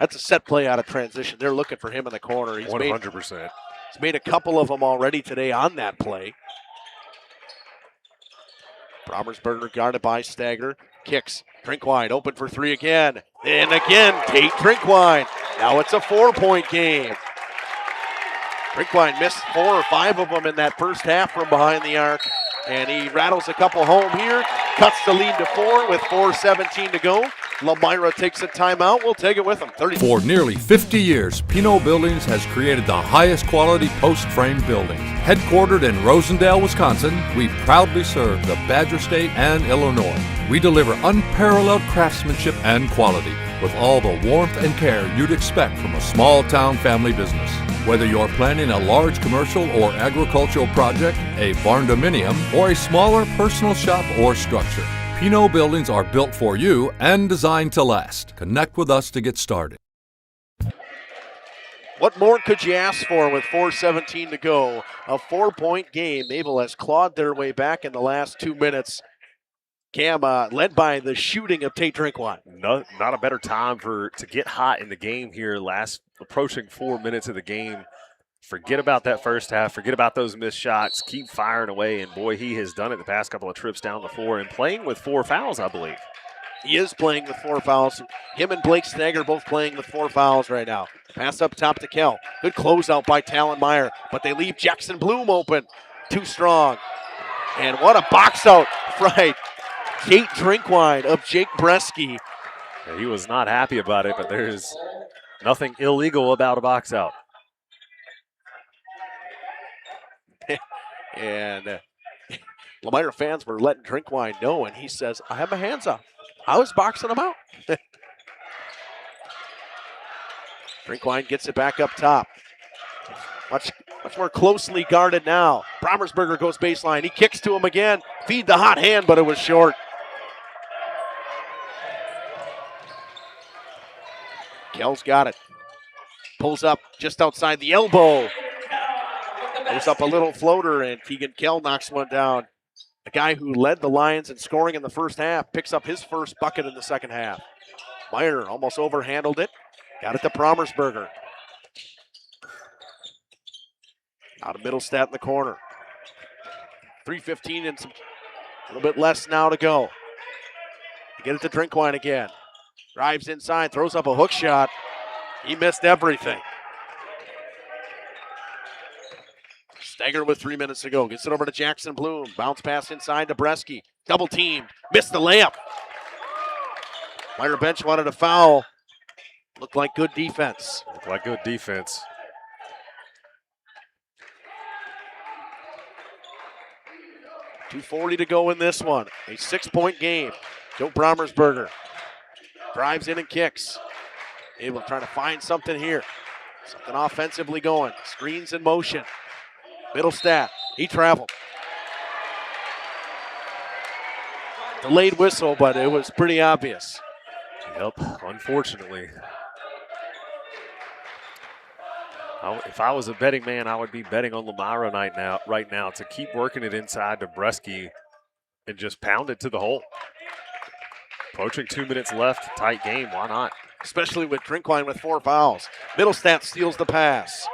That's a set play out of transition. They're looking for him in the corner. He's 100%. He's made a couple of them already today on that play. Brommersberger guarded by Steger. Kicks. Drinkwine open for 3 again. And again, Tate Drinkwine. Now it's a 4-point game. Drinkwine missed 4 or 5 of them in that first half from behind the arc. And he rattles a couple home here. Cuts the lead to 4 with 4:17 to go. Lomira takes a timeout. We'll take it with him. 30. For nearly 50 years, Pinot Buildings has created the highest quality post-frame buildings. Headquartered in Rosendale, Wisconsin, we proudly serve the Badger State and Illinois. We deliver unparalleled craftsmanship and quality with all the warmth and care you'd expect from a small-town family business. Whether you're planning a large commercial or agricultural project, a barn-dominium, or a smaller personal shop or structure, Pinot Buildings are built for you and designed to last. Connect with us to get started. What more could you ask for with 4:17 to go? A 4-point game. Mayville has clawed their way back in the last 2 minutes. Cam, led by the shooting of Tate Drinkwine. Not a better time to get hot in the game here. Approaching 4 minutes of the game. Forget about that first half. Forget about those missed shots. Keep firing away. And boy, he has done it the past couple of trips down the floor and playing with 4 fouls, I believe. He is playing with 4 fouls. Him and Blake Steger both playing with 4 fouls right now. Pass up top to Kell. Good closeout by Talon Meyer, but they leave Jackson Bloom open. Too strong. And what a box out, right? Tate Drinkwine of Jake Bresky. Yeah, he was not happy about it, but there's nothing illegal about a box out. And Lomira fans were letting Drinkwine know, and he says, I have my hands up. I was boxing him out. Drinkwine gets it back up top. Much more closely guarded now. Brommersberger goes baseline. He kicks to him again. Feed the hot hand, but it was short. Kell's got it. Pulls up just outside the elbow. Goes up a little floater, and Keegan Kell knocks one down. The guy who led the Lions in scoring in the first half picks up his first bucket in the second half. Meyer almost overhandled it. Got it to Brommersberger. Out of Middlestat in the corner. 3:15 and a little bit less now to go. They get it to Drinkwine again. Drives inside, throws up a hook shot. He missed everything. Steger with 3 minutes to go. Gets it over to Jackson Bloom. Bounce pass inside to Bresky. Double teamed. Missed the layup. Meyer bench wanted a foul. Looked like good defense. Looked like good defense. .240 to go in this one. A 6-point game. Joe Brommersberger drives in and kicks. Able to try to find something here. Something offensively going. Screens in motion. Middlestat. He traveled. Delayed whistle, but it was pretty obvious. Yep, unfortunately. If I was a betting man, I would be betting on Lomira right now to keep working it inside to Bresky and just pound it to the hole. Approaching 2 minutes left, tight game, why not? Especially with Drinkwine with 4 fouls. Middlestat steals the pass.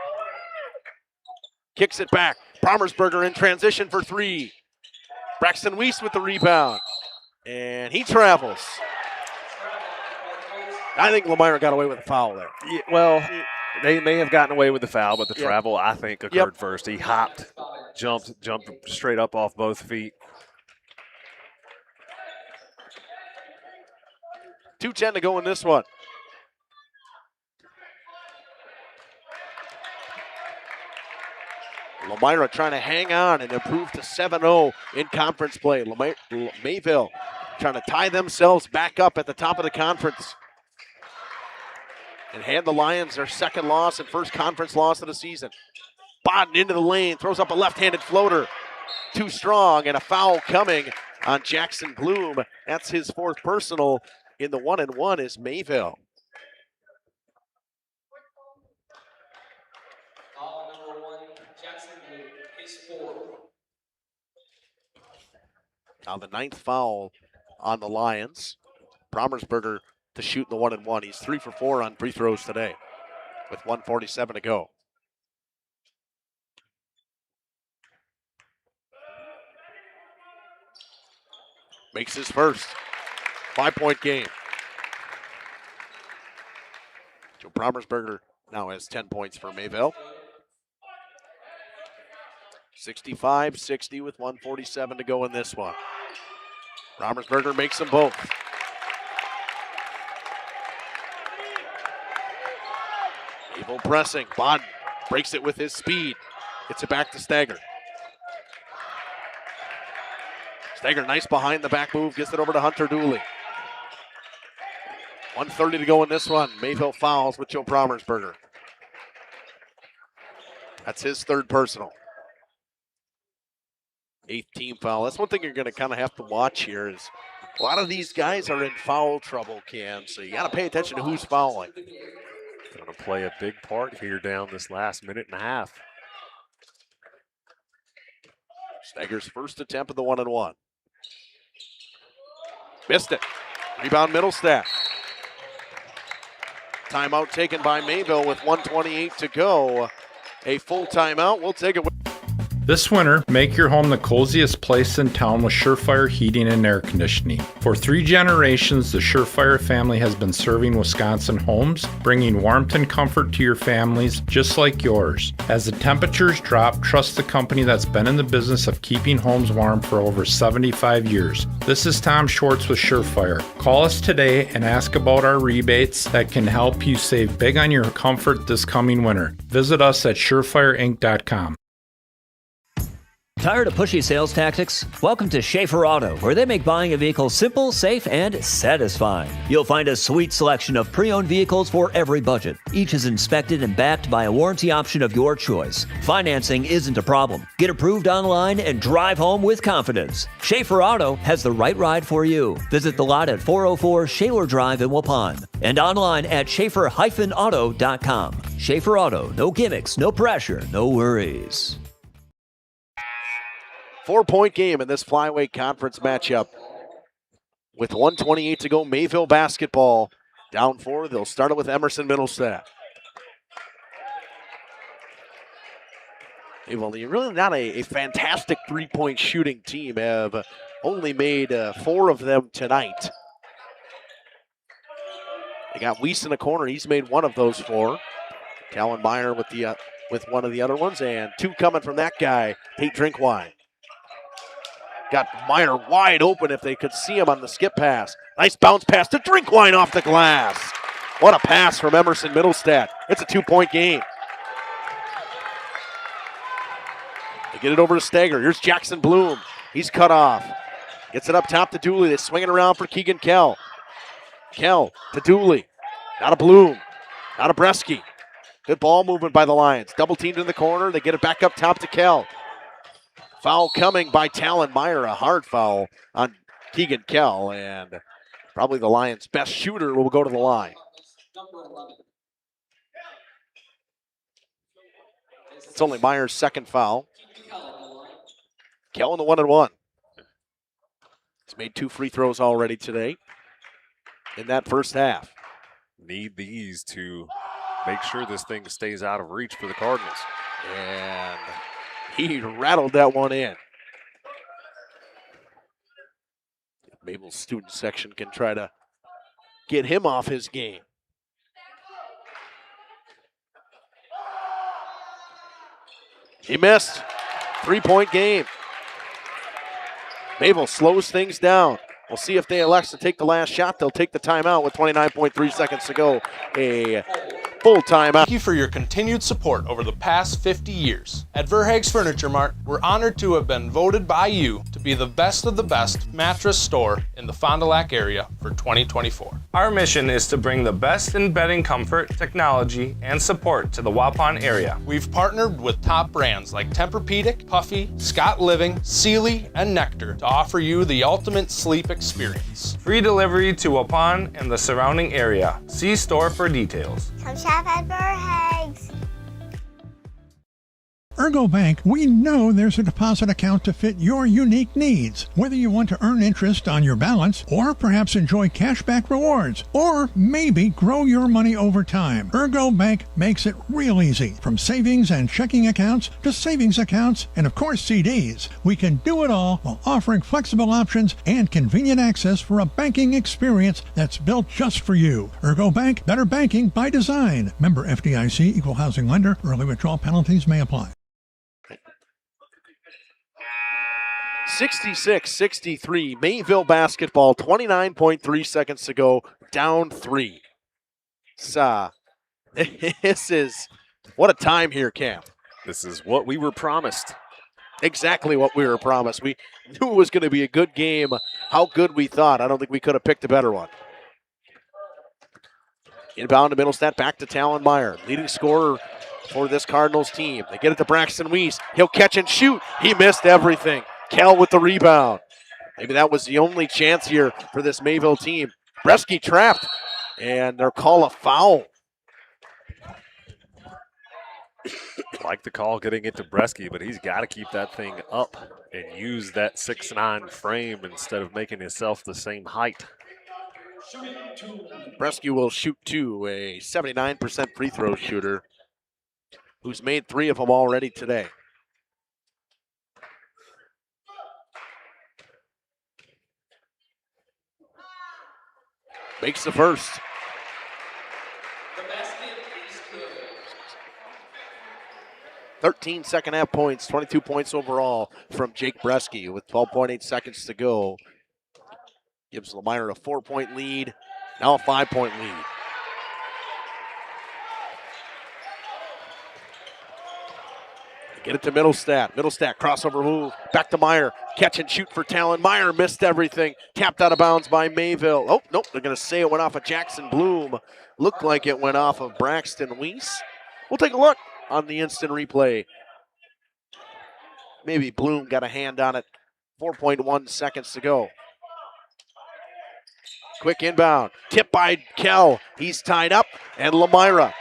Kicks it back. Brommersberger in transition for 3. Braxton Weiss with the rebound. And he travels. I think Lomira got away with a foul there. Yeah, well, They may have gotten away with the foul, but the Yep. travel, I think, occurred first. He hopped, jumped straight up off both feet. 2:10 to go in this one. Lomira trying to hang on and improve to 7-0 in conference play. Mayville trying to tie themselves back up at the top of the conference and hand the Lions their second loss and first conference loss of the season. Bodden into the lane, throws up a left-handed floater. Too strong, and a foul coming on Jackson Bloom. That's his fourth personal in the 1-1 is Mayville. Number 1, Jackson Blue, his 4. Now the 9th foul on the Lions. Brommersberger to shoot in the 1-1. He's 3 for 4 on free throws today with 1:47 to go. Makes his first 5-point game. Joe Brommersberger now has 10 points for Mayville. 65-60 with 1:47 to go in this one. Brommersberger makes them both. Mayville pressing. Bodden breaks it with his speed. Gets it back to Stager. Stager, nice behind the back move. Gets it over to Hunter Dooley. 1:30 to go in this one. Mayville fouls with Joe Brommersberger. That's his third personal. 8th team foul. That's one thing you're going to kind of have to watch here is a lot of these guys are in foul trouble, Cam, so you got to pay attention to who's fouling. Going to play a big part here down this last minute and a half. Stager's first attempt of the 1-1. Missed it. Rebound Middlestadt. Timeout taken by Mayville with 1:28 to go. A full timeout. We'll take it. This winter, make your home the coziest place in town with Surefire heating and air conditioning. For 3 generations, the Surefire family has been serving Wisconsin homes, bringing warmth and comfort to your families just like yours. As the temperatures drop, trust the company that's been in the business of keeping homes warm for over 75 years. This is Tom Schwartz with Surefire. Call us today and ask about our rebates that can help you save big on your comfort this coming winter. Visit us at surefireinc.com. Tired of pushy sales tactics? Welcome to Schaefer Auto, where they make buying a vehicle simple, safe, and satisfying. You'll find a sweet selection of pre-owned vehicles for every budget. Each is inspected and backed by a warranty option of your choice. Financing isn't a problem. Get approved online and drive home with confidence. Schaefer Auto has the right ride for you. Visit the lot at 404 Shaler Drive in Waupun and online at schaefer-auto.com. Schaefer Auto, no gimmicks, no pressure, no worries. 4-point game in this flyweight conference matchup. With 1:28 to go, Mayville basketball down 4. They'll start it with Emerson Middlestadt. Well, they're really not a fantastic three-point shooting team. Have only made 4 of them tonight. They got Weiss in the corner. He's made 1 of those 4. Talon Meyer with one of the other ones, and 2 coming from that guy, Tate Drinkwine. Got Meyer wide open if they could see him on the skip pass. Nice bounce pass to Drinkwine off the glass. What a pass from Emerson Middlestadt. It's a 2-point game. They get it over to Stager. Here's Jackson Bloom. He's cut off. Gets it up top to Dooley. They swing it around for Keegan Kell. Kell to Dooley. Now to Bloom. Now to Bresky. Good ball movement by the Lions. Double teamed in the corner. They get it back up top to Kell. Foul coming by Talon Meyer, a hard foul on Keegan Kell, and probably the Lions' best shooter will go to the line. It's only Meyer's second foul. Kell in the 1-1. He's made 2 free throws already today in that first half. Need these to make sure this thing stays out of reach for the Cardinals. And he rattled that one in. Mayville's student section can try to get him off his game. He missed. 3-point game. Mayville slows things down. We'll see if they elect to take the last shot. They'll take the timeout with 29.3 seconds to go. A full timeout. Thank you for your continued support over the past 50 years. At Verhaeg's Furniture Mart, we're honored to have been voted by you to be the best of the best mattress store in the Fond du Lac area for 2024. Our mission is to bring the best in bedding comfort, technology, and support to the Waupun area. We've partnered with top brands like Tempur-Pedic, Puffy, Scott Living, Sealy, and Nectar to offer you the ultimate sleep experience. Free delivery to Waupun and the surrounding area. See store for details. Come shop at Verhaeg's. Ergo Bank, we know there's a deposit account to fit your unique needs. Whether you want to earn interest on your balance, or perhaps enjoy cashback rewards, or maybe grow your money over time, Ergo Bank makes it real easy. From savings and checking accounts to savings accounts and, of course, CDs. We can do it all while offering flexible options and convenient access for a banking experience that's built just for you. Ergo Bank, better banking by design. Member FDIC, equal housing lender. Early withdrawal penalties may apply. 66-63, Mayville basketball, 29.3 seconds to go, down 3. So, this is, what a time here, Cam. This is what we were promised. Exactly what we were promised. We knew it was going to be a good game. How good we thought. I don't think we could have picked a better one. Inbound to Middlestat, back to Talon Meyer, leading scorer for this Cardinals team. They get it to Braxton Weiss. He'll catch and shoot. He missed everything. Kell with the rebound. Maybe that was the only chance here for this Mayville team. Bresky trapped, and they'll call a foul. Like the call getting it to Bresky, but he's got to keep that thing up and use that 6'9" frame instead of making himself the same height. Bresky will shoot 2, a 79% free throw shooter who's made 3 of them already today. Makes the first. 13 second half points, 22 points overall from Jake Bresky with 12.8 seconds to go. Gives Lomira a 4-point lead, now a 5-point lead. Get it to Middlestat. Middlestat crossover move. Back to Meyer. Catch and shoot for Talon. Meyer missed everything. Tapped out of bounds by Mayville. Oh, nope. They're going to say it went off of Jackson Bloom. Looked like it went off of Braxton Weiss. We'll take a look on the instant replay. Maybe Bloom got a hand on it. 4.1 seconds to go. Quick inbound. Tip by Kell. He's tied up. And Lomira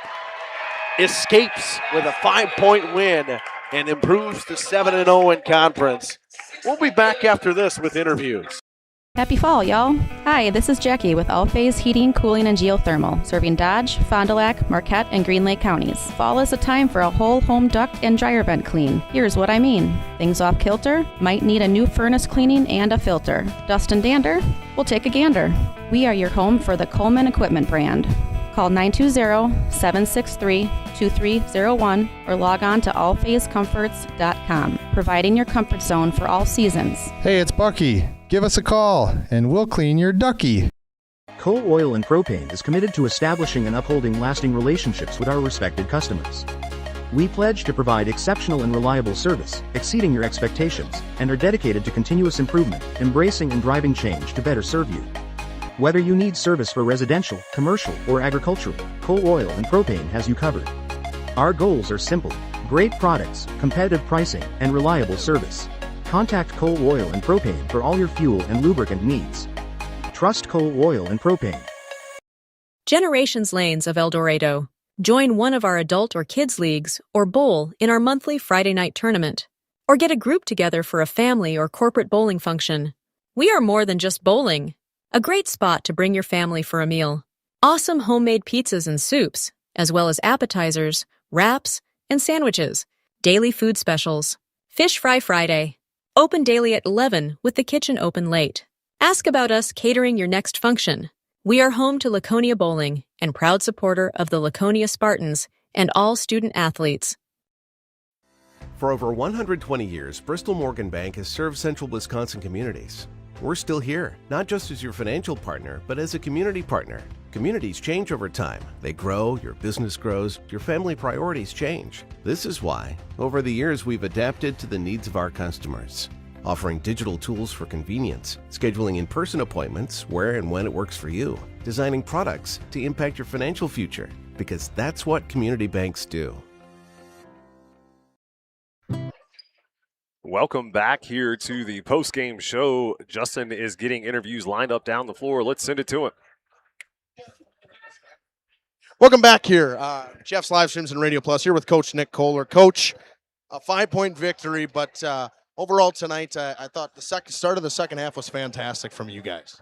escapes with a 5-point win and improves to 7-0 in conference. We'll be back after this with interviews. Happy fall, y'all. Hi, this is Jackie with All Phase Heating, Cooling, and Geothermal, serving Dodge, Fond du Lac, Marquette, and Green Lake counties. Fall is a time for a whole home duct and dryer vent clean. Here's what I mean. Things off kilter, might need a new furnace cleaning and a filter. Dust and dander? We'll take a gander. We are your home for the Coleman Equipment brand. Call 920-763-2301 or log on to allphasecomforts.com, providing your comfort zone for all seasons. Hey, it's Bucky. Give us a call, and we'll clean your ducky. Coal Oil and Propane is committed to establishing and upholding lasting relationships with our respected customers. We pledge to provide exceptional and reliable service, exceeding your expectations, and are dedicated to continuous improvement, embracing and driving change to better serve you. Whether you need service for residential, commercial, or agricultural, Coal Oil and Propane has you covered. Our goals are simple: great products, competitive pricing, and reliable service. Contact Coal Oil and Propane for all your fuel and lubricant needs. Trust Coal Oil and Propane. Generations Lanes of El Dorado. Join one of our adult or kids leagues or bowl in our monthly Friday night tournament. Or get a group together for a family or corporate bowling function. We are more than just bowling. A great spot to bring your family for a meal. Awesome homemade pizzas and soups, as well as appetizers, wraps, and sandwiches. Daily food specials. Fish Fry Friday. Open daily at 11 with the kitchen open late. Ask about us catering your next function. We are home to Laconia Bowling and proud supporter of the Laconia Spartans and all student athletes. For over 120 years, Bristol Morgan Bank has served central Wisconsin communities. We're still here, not just as your financial partner, but as a community partner. Communities change over time. They grow, your business grows, your family priorities change. This is why, over the years, we've adapted to the needs of our customers, offering digital tools for convenience, scheduling in-person appointments where and when it works for you, designing products to impact your financial future, because that's what community banks do. Welcome back here to the post-game show. Justin is getting interviews lined up down the floor. Let's send it to him. Welcome back here. Jeff's Livestreams and Radio Plus here with Coach Nick Kohler. Coach, a 5-point victory, but overall tonight, I thought the start of the second half was fantastic from you guys.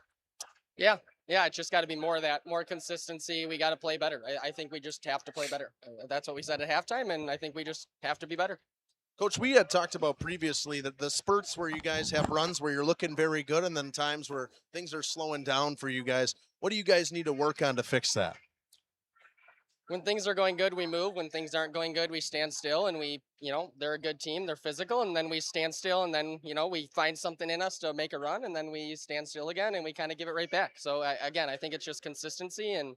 Yeah, it's just got to be more of that, more consistency. We got to play better. I think we just have to play better. That's what we said at halftime, and I think we just have to be better. Coach, we had talked about previously that the spurts where you guys have runs where you're looking very good and then times where things are slowing down for you guys. What do you guys need to work on to fix that? When things are going good, we move. When things aren't going good, we stand still, and they're a good team. They're physical, and then we stand still, and then, we find something in us to make a run, and then we stand still again, and we kind of give it right back. So, I think it's just consistency and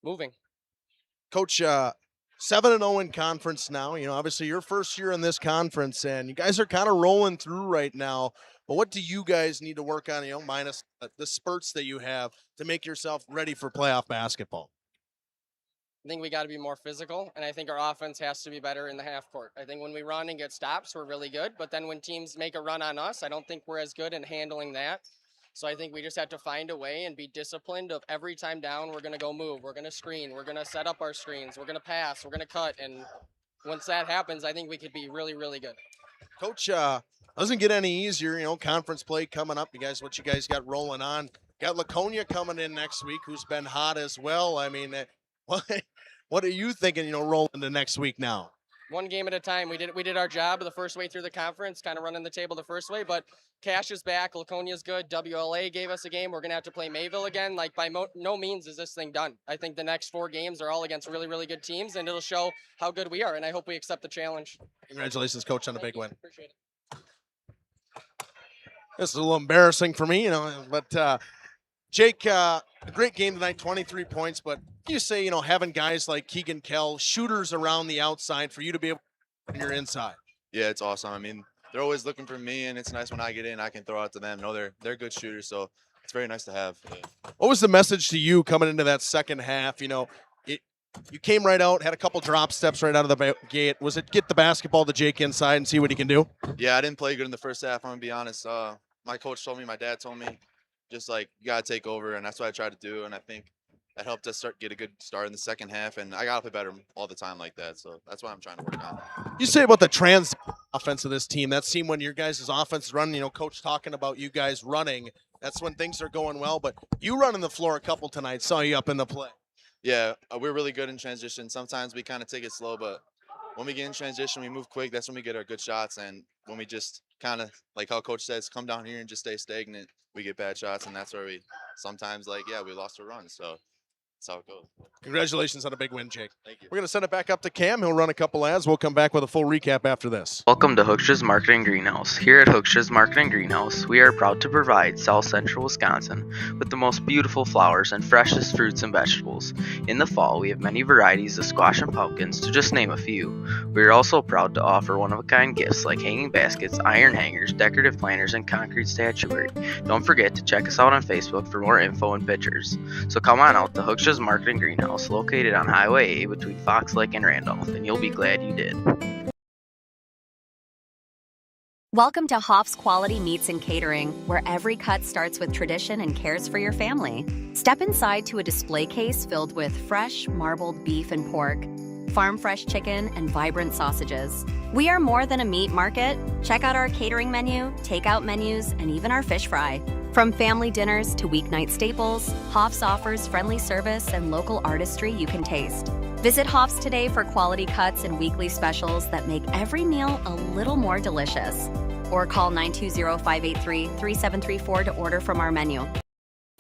moving. Coach, 7-0 in conference now. Obviously your first year in this conference, and you guys are kind of rolling through right now. But what do you guys need to work on, minus the spurts that you have to make yourself ready for playoff basketball? I think we got to be more physical, and I think our offense has to be better in the half court. I think when we run and get stops, we're really good. But then when teams make a run on us, I don't think we're as good in handling that. So I think we just have to find a way and be disciplined of every time down, we're going to go move. We're going to screen. We're going to set up our screens. We're going to pass. We're going to cut. And once that happens, I think we could be really, really good. Coach, doesn't get any easier, conference play coming up. What you guys got rolling on. Got Laconia coming in next week, who's been hot as well. I mean, what are you thinking, rolling into next week now? One game at a time. We did our job the first way through the conference, kind of running the table the first way, but Cash is back. Laconia's good. WLA gave us a game. We're going to have to play Mayville again. By no means is this thing done. I think the next 4 games are all against really, really good teams, and it'll show how good we are, and I hope we accept the challenge. Congratulations, Coach, on a big win. Appreciate it. This is a little embarrassing for me, but Jake, a great game tonight, 23 points, but you say, having guys like Keegan Kell, shooters around the outside for you to be able to your inside. Yeah, it's awesome. I mean, they're always looking for me, and it's nice when I get in, I can throw out to them. They're good shooters, so it's very nice to have. What was the message to you coming into that second half? You came right out, had a couple drop steps right out of the gate. Was it get the basketball to Jake inside and see what he can do? Yeah, I didn't play good in the first half, I'm going to be honest. My coach told me, my dad told me, just you got to take over, and that's what I tried to do, and I think that helped us get a good start in the second half, and I got to play better all the time like that, so that's what I'm trying to work on. You say about the trans offense of this team, that seemed when your guys' offense is running, Coach talking about you guys running, that's when things are going well, but you running the floor a couple tonight, saw you up in the play. Yeah, we're really good in transition. Sometimes we kind of take it slow, but when we get in transition, we move quick. That's when we get our good shots, and when we just kind of, like how Coach says, come down here and just stay stagnant, we get bad shots, and that's where we sometimes, we lost a run, so that's how it goes. Congratulations on a big win, Jake. Thank you. We're going to send it back up to Cam. He'll run a couple ads. We'll come back with a full recap after this. Welcome to Hookstra's Marketing Greenhouse. Here at Hookstra's Marketing Greenhouse, we are proud to provide South Central Wisconsin with the most beautiful flowers and freshest fruits and vegetables. In the fall, we have many varieties of squash and pumpkins, to just name a few. We are also proud to offer one-of-a-kind gifts like hanging baskets, iron hangers, decorative planters, and concrete statuary. Don't forget to check us out on Facebook for more info and pictures. So come on out to Hookstra's Marketing Greenhouse, located on Highway A between Fox Lake and Randolph, and you'll be glad you did. Welcome to Hoff's Quality Meats and Catering, where every cut starts with tradition and cares for your family. Step inside to a display case filled with fresh, marbled beef and pork, farm-fresh chicken, and vibrant sausages. We are more than a meat market. Check out our catering menu, takeout menus, and even our fish fry. From family dinners to weeknight staples, Hoff's offers friendly service and local artistry you can taste. Visit Hoff's today for quality cuts and weekly specials that make every meal a little more delicious. Or call 920-583-3734 to order from our menu.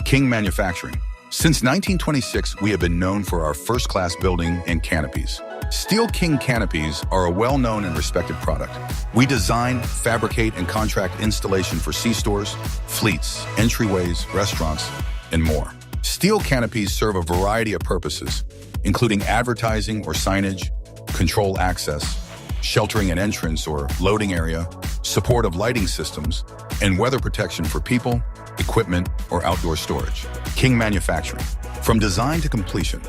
King Manufacturing. Since 1926, we have been known for our first-class building and canopies. Steel King canopies are a well-known and respected product. We design, fabricate, and contract installation for C-stores, fleets, entryways, restaurants, and more. Steel canopies serve a variety of purposes, including advertising or signage, control access, sheltering an entrance or loading area, support of lighting systems, and weather protection for people, equipment, or outdoor storage. King Manufacturing, from design to completion.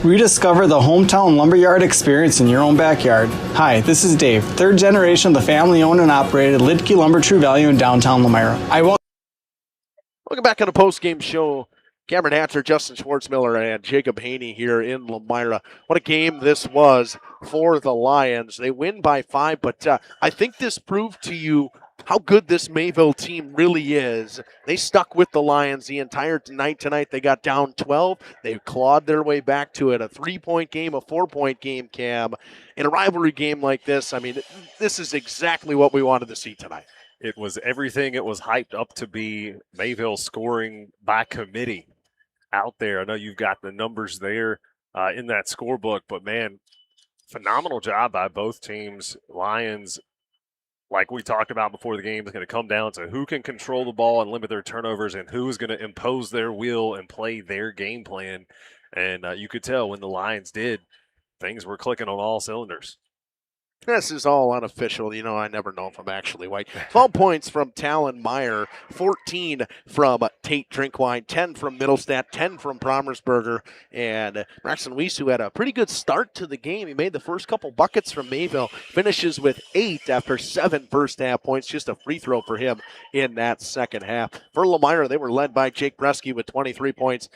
Rediscover the hometown lumberyard experience in your own backyard. Hi, this is Dave, third generation of the family-owned and operated Lidke Lumber True Value in downtown Lomira. Welcome back on the post-game show. Cameron Hatcher, Justin Schwartzmiller, and Jacob Haney here in Lomira. What a game this was for the Lions. They win by 5, but I think this proved to you how good this Mayville team really is. They stuck with the Lions the entire night tonight. They got down 12. They clawed their way back to it. A 3-point game, a 4-point game, Cam. In a rivalry game like this, I mean, this is exactly what we wanted to see tonight. It was everything it was hyped up to be. Mayville scoring by committee out there. I know you've got the numbers there in that scorebook, but, man, phenomenal job by both teams. Lions, like we talked about before the game, is going to come down to who can control the ball and limit their turnovers and who is going to impose their will and play their game plan. And you could tell when the Lions did, things were clicking on all cylinders. This is all unofficial. You know, I never know if I'm actually white. 12 points from Talon Meyer, 14 from Tate Drinkwine, 10 from Middlestadt, 10 from Promersberger, and Braxton Weiss, who had a pretty good start to the game. He made the first couple buckets from Mayville, finishes with 8 after 7 first-half points. Just a free throw for him in that second half. For Lomira, they were led by Jake Bresky with 23 points.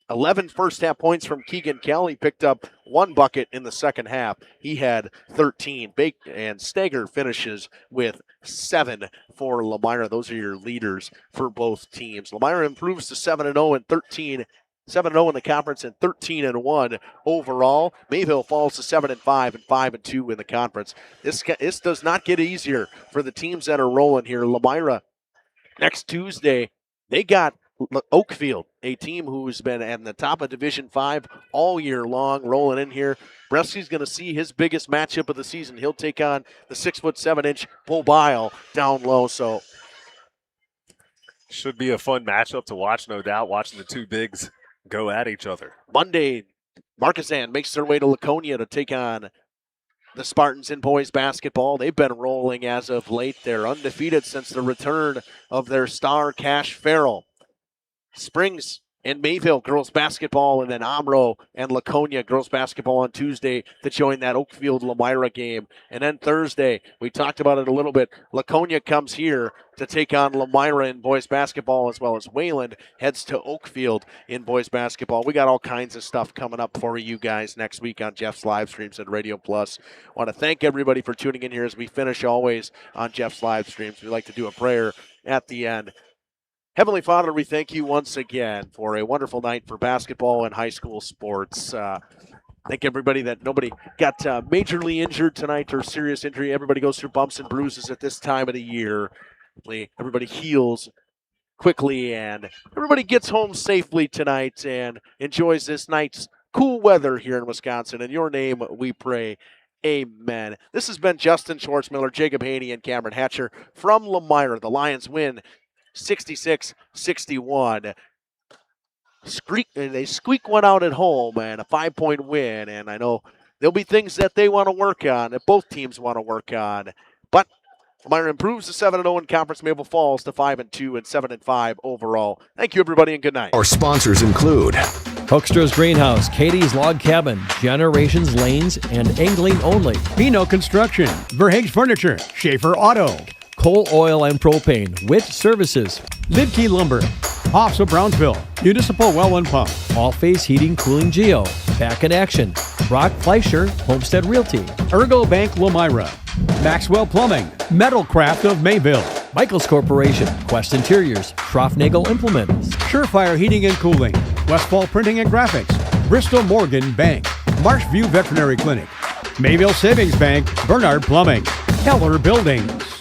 11 first-half points from Keegan Kelly, picked up 1 bucket in the second half. He had 13. Bake and Steger finishes with 7 for Lomira. Those are your leaders for both teams. Lomira improves to 7-0 and 13. 7-0 in the conference and 13-1 overall. Mayville falls to 7-5 and 5-2 in the conference. This does not get easier for the teams that are rolling here. Lomira, next Tuesday, they got Oakfield, a team who's been at the top of Division 5 all year long, rolling in here. Bresky's going to see his biggest matchup of the season. He'll take on the 6'7" Bull Bile down low. So should be a fun matchup to watch, no doubt, watching the two bigs go at each other. Monday, Marquezan makes their way to Laconia to take on the Spartans in boys basketball. They've been rolling as of late. They're undefeated since the return of their star Cash Farrell. Springs and Mayville girls basketball, and then Omro and Laconia girls basketball on Tuesday to join that Oakfield Lomira game. And then Thursday, we talked about it a little bit, Laconia comes here to take on Lomira in boys basketball, as well as Wayland heads to Oakfield in boys basketball. We got all kinds of stuff coming up for you guys next week on Jeff's live streams and Radio Plus. I want to thank everybody for tuning in here as we finish always on Jeff's live streams. We like to do a prayer at the end. Heavenly Father, we thank you once again for a wonderful night for basketball and high school sports. Thank everybody that nobody got majorly injured tonight or serious injury. Everybody goes through bumps and bruises at this time of the year. Everybody heals quickly and everybody gets home safely tonight and enjoys this night's cool weather here in Wisconsin. In your name we pray. Amen. This has been Justin Schwartzmiller, Jacob Haney, and Cameron Hatcher from Lomira. The Lions win 66-61. They squeak one out at home and a 5-point win. And I know there'll be things that they want to work on, that both teams want to work on. But Lomira improves to 7-0 in conference. Mayville falls to 5-2 and 7-5 overall. Thank you, everybody, and good night. Our sponsors include Hoekstra's Greenhouse, Katie's Log Cabin, Generations Lanes, and Angling Only. Pino Construction, Verhaeg's Furniture, Schaefer Auto, Coal Oil and Propane, Witt Services, Lidke Lumber, Hoffs of Brownsville, Municipal Well and Pump, All Phase Heating, Cooling Geo, Back in Action, Brock Fleischer, Homestead Realty, Ergo Bank Lomira, Maxwell Plumbing, Metalcraft of Mayville, Michaels Corporation, Quest Interiors, Schroffnagel Implements, Surefire Heating and Cooling, Westfall Printing and Graphics, Bristol Morgan Bank, Marshview Veterinary Clinic, Mayville Savings Bank, Bernard Plumbing, Keller Buildings.